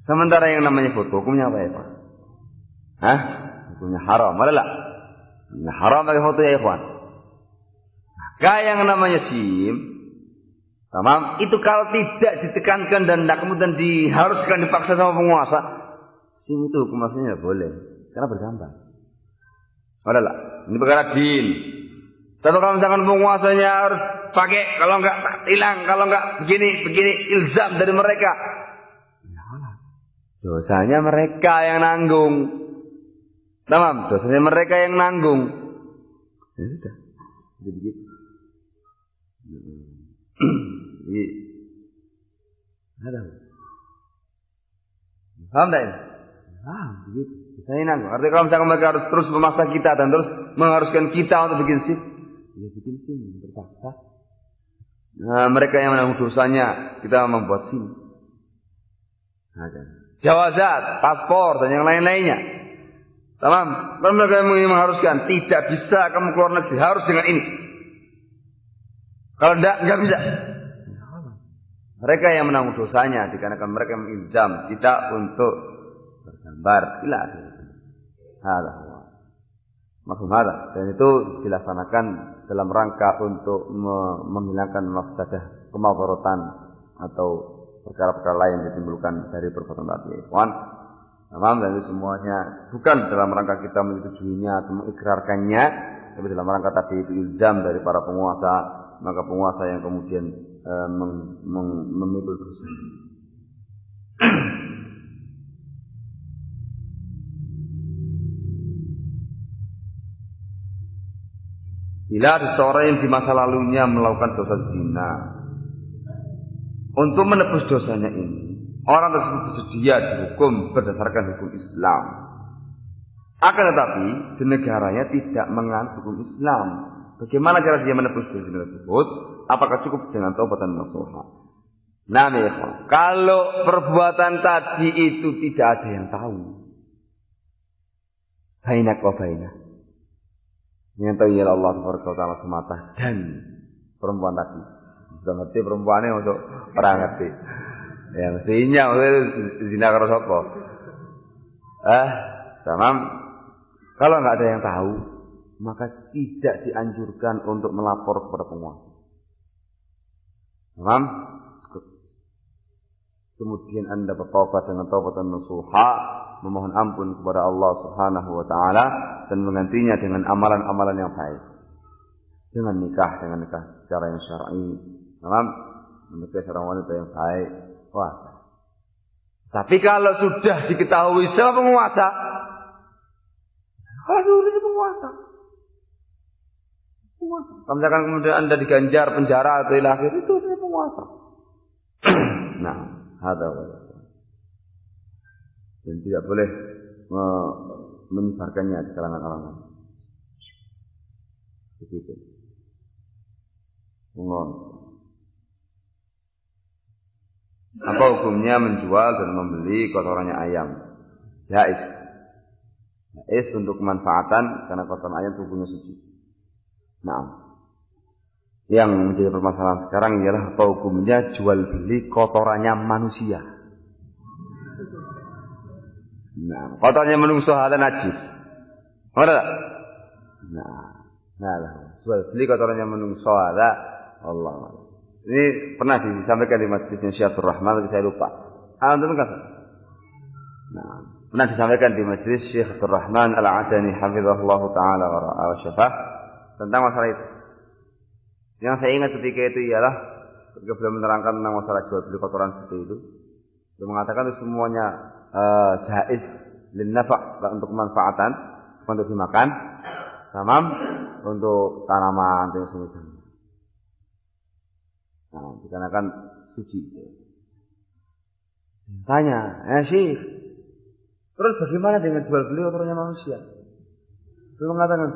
Speaker 1: Sementara yang namanya foto, hukumnya apa ya Pak? Hah? Hukumnya haram, malah lah. Haram pakai foto ya ikhwan. Maka yang namanya SIM, tamam, itu kalau tidak ditekankan dan kemudian diharuskan dipaksa sama penguasa, SIM itu hukum aslinya boleh, karena bergambar. Malah lah. Ini perkara din. Tapi kalau misalkan penguasanya harus pakai, kalau enggak hilang, kalau enggak begini ilzam dari mereka. Dosanya mereka yang nanggung. Tamam, dosanya mereka yang nanggung. Ya sudah. Jadi begitu. Jadi ada. Paham tak ini? Begitu. Saya nanggung. Artinya kalau misalkan mereka harus terus memaksa kita dan terus mengharuskan kita untuk bikin SIM, ya bikin SIM terpaksa. Nah, mereka yang menanggung dosanya, kita membuat SIM. Ada. Jawazat, paspor, dan yang lain-lainnya. Tamam. Kalau mereka yang mengharuskan, tidak bisa kamu keluar negeri, harus dengan ini. Kalau enggak bisa. Mereka yang menanggung dosanya, dikarenakan mereka yang mengilzam kita untuk bergambar. Ila ada. Maksud ada. Dan itu dilaksanakan dalam rangka untuk menghilangkan mafsadah, kemadaratan atau perkara-perkara lain yang ditimbulkan dari perbuatan tadi. Ikhwan, tamam, dan itu semuanya bukan dalam rangka kita menyetujuinya atau mengikrarkannya, tapi dalam rangka tadi itu ilzam dari para penguasa, maka penguasa yang kemudian memikul dosa. Bila ada seorang yang di masa lalunya melakukan dosa zina, untuk menebus dosanya ini, orang tersebut bersedia dihukum berdasarkan hukum Islam. Akan tetapi, di negaranya tidak menganut hukum Islam. Bagaimana cara dia menebus dosa tersebut? Apakah cukup dengan taubat dan nasuha? Nah, kalau perbuatan tadi itu tidak ada yang tahu, bainak wa bainak, yang tahu ialah Allah Taala semata dan perempuan tadi. Sudah ngerti perempuannya untuk orang ngerti. Ya mestinya zina karo sapa? Tamam. Kalau enggak ada yang tahu, maka tidak dianjurkan untuk melapor kepada penguasa. Tamam? Kemudian Anda bertaubat dengan taubatan nasuha, memohon ampun kepada Allah Subhanahu wa taala dan menggantinya dengan amalan-amalan yang baik. Dengan nikah secara yang syar'i. Tamam? Menikah seorang wanita yang baik. Wah. Tapi kalau sudah diketahui sama penguasa, kalau misalkan kemudian Anda diganjar penjara atau akhir itu adalah penguasa. Nah, ada. Dan tidak boleh menyebarkannya di kalangan orang lain. Begitu. Apa hukumnya menjual dan membeli kotorannya ayam? Jaiz. Jaiz untuk kemanfaatan karena kotoran ayam tubuhnya suci. Nah, yang menjadi permasalahan sekarang ialah apa hukumnya jual beli kotorannya manusia. Nah, kotorannya manusia ada najis. Ada? Nah, jual beli kotorannya manusia ada Allah. Ini pernah disampaikan di masjidnya Syaikh Rahman, tapi saya lupa. Antum kan? Nah, pernah disampaikan di majlis Syekh Rahman Al-Adani hafizahullah taala wa syafah tentang masalah itu. Yang saya ingat ketika itu ialah ketika beliau menerangkan tentang masalah jual beli kotoran seperti itu. Beliau mengatakan itu semuanya jaiz lin nafa' untuk kemanfaatan, untuk dimakan, tamam untuk tanaman dan sebagainya. Nah, dikarenakan suci. Tanya, Syekh, terus bagaimana dengan jual beli kotorannya manusia? Beliau mengatakan,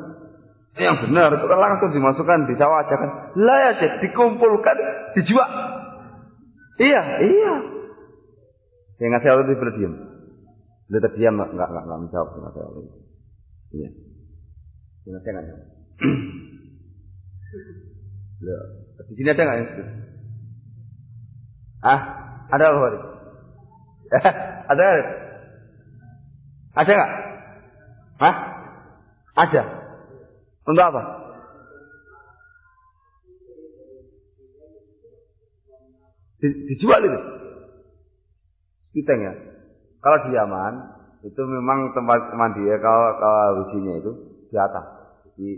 Speaker 1: yang benar itu kan langsung dimasukkan di sawah aja kan. Lah ya Syekh, dikumpulkan, dijual. Iya. Saya ngasih waktu itu berdiam. Beliau terdiam enggak menjawab dengan saya waktu itu. Iya. Dengan saya enggak jawab. Loh, di sini ada enggak yang itu? Ada apa Pak? Ada enggak? Ada enggak? Ada. Untuk apa? Dijual itu. Kiteng ya. Kalau di Yaman itu memang tempat mandi ya, kalau isinya itu di atas. Jadi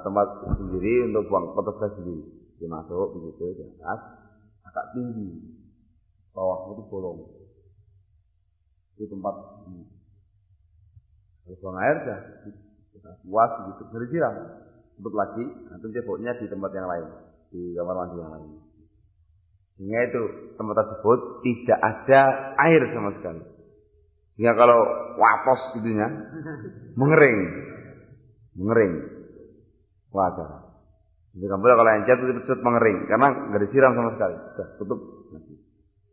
Speaker 1: tempat sendiri untuk buang kotor sendiri. Dia masuk begitu di atas, agak tinggi. Bawah itu bolong. Itu tempat buang air dah. Puas gitu, bersiram. Untuk lagi, nanti dia baunya di tempat yang lain, di kamar mandi yang lain. Sehingga itu tempat tersebut tidak ada air sama sekali. Sehingga kalau wapos itunya mengering. Wajar. Jadi kamu kalau yang jatuh itu mengering karena nggak disiram sama sekali. Sudah tutup.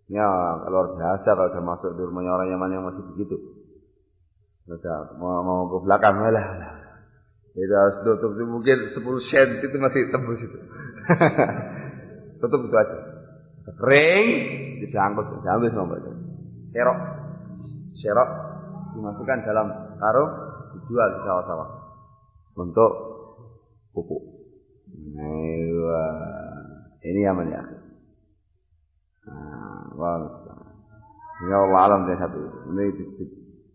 Speaker 1: Ya luar biasa kalau sudah masuk di rumahnya orang Yaman yang masih begitu. Sudah mau ke belakang lah. Itu harus tutup mungkin 10 cm itu masih tembus itu. Tutup itu aja. Kering, diangkut, diambil sama mereka. Serok, dimasukkan dalam karung, dijual di sawah-sawah untuk pupuk. Ini Yaman ya. Ya Allah alam dia satu. Ini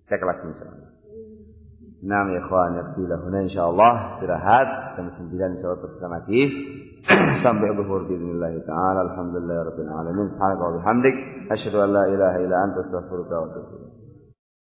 Speaker 1: cek lagi insyaallah. Nah, ya ikhwan, yaktilah huna insyaallah istirahat jam 9 insyaallah terus lagi. Sampai zuhur biidznillah taala. Alhamdulillahirabbil alamin. Subhanaka wa bihamdik asyhadu an la ilaha illa anta astaghfiruka wa atubu ilaik.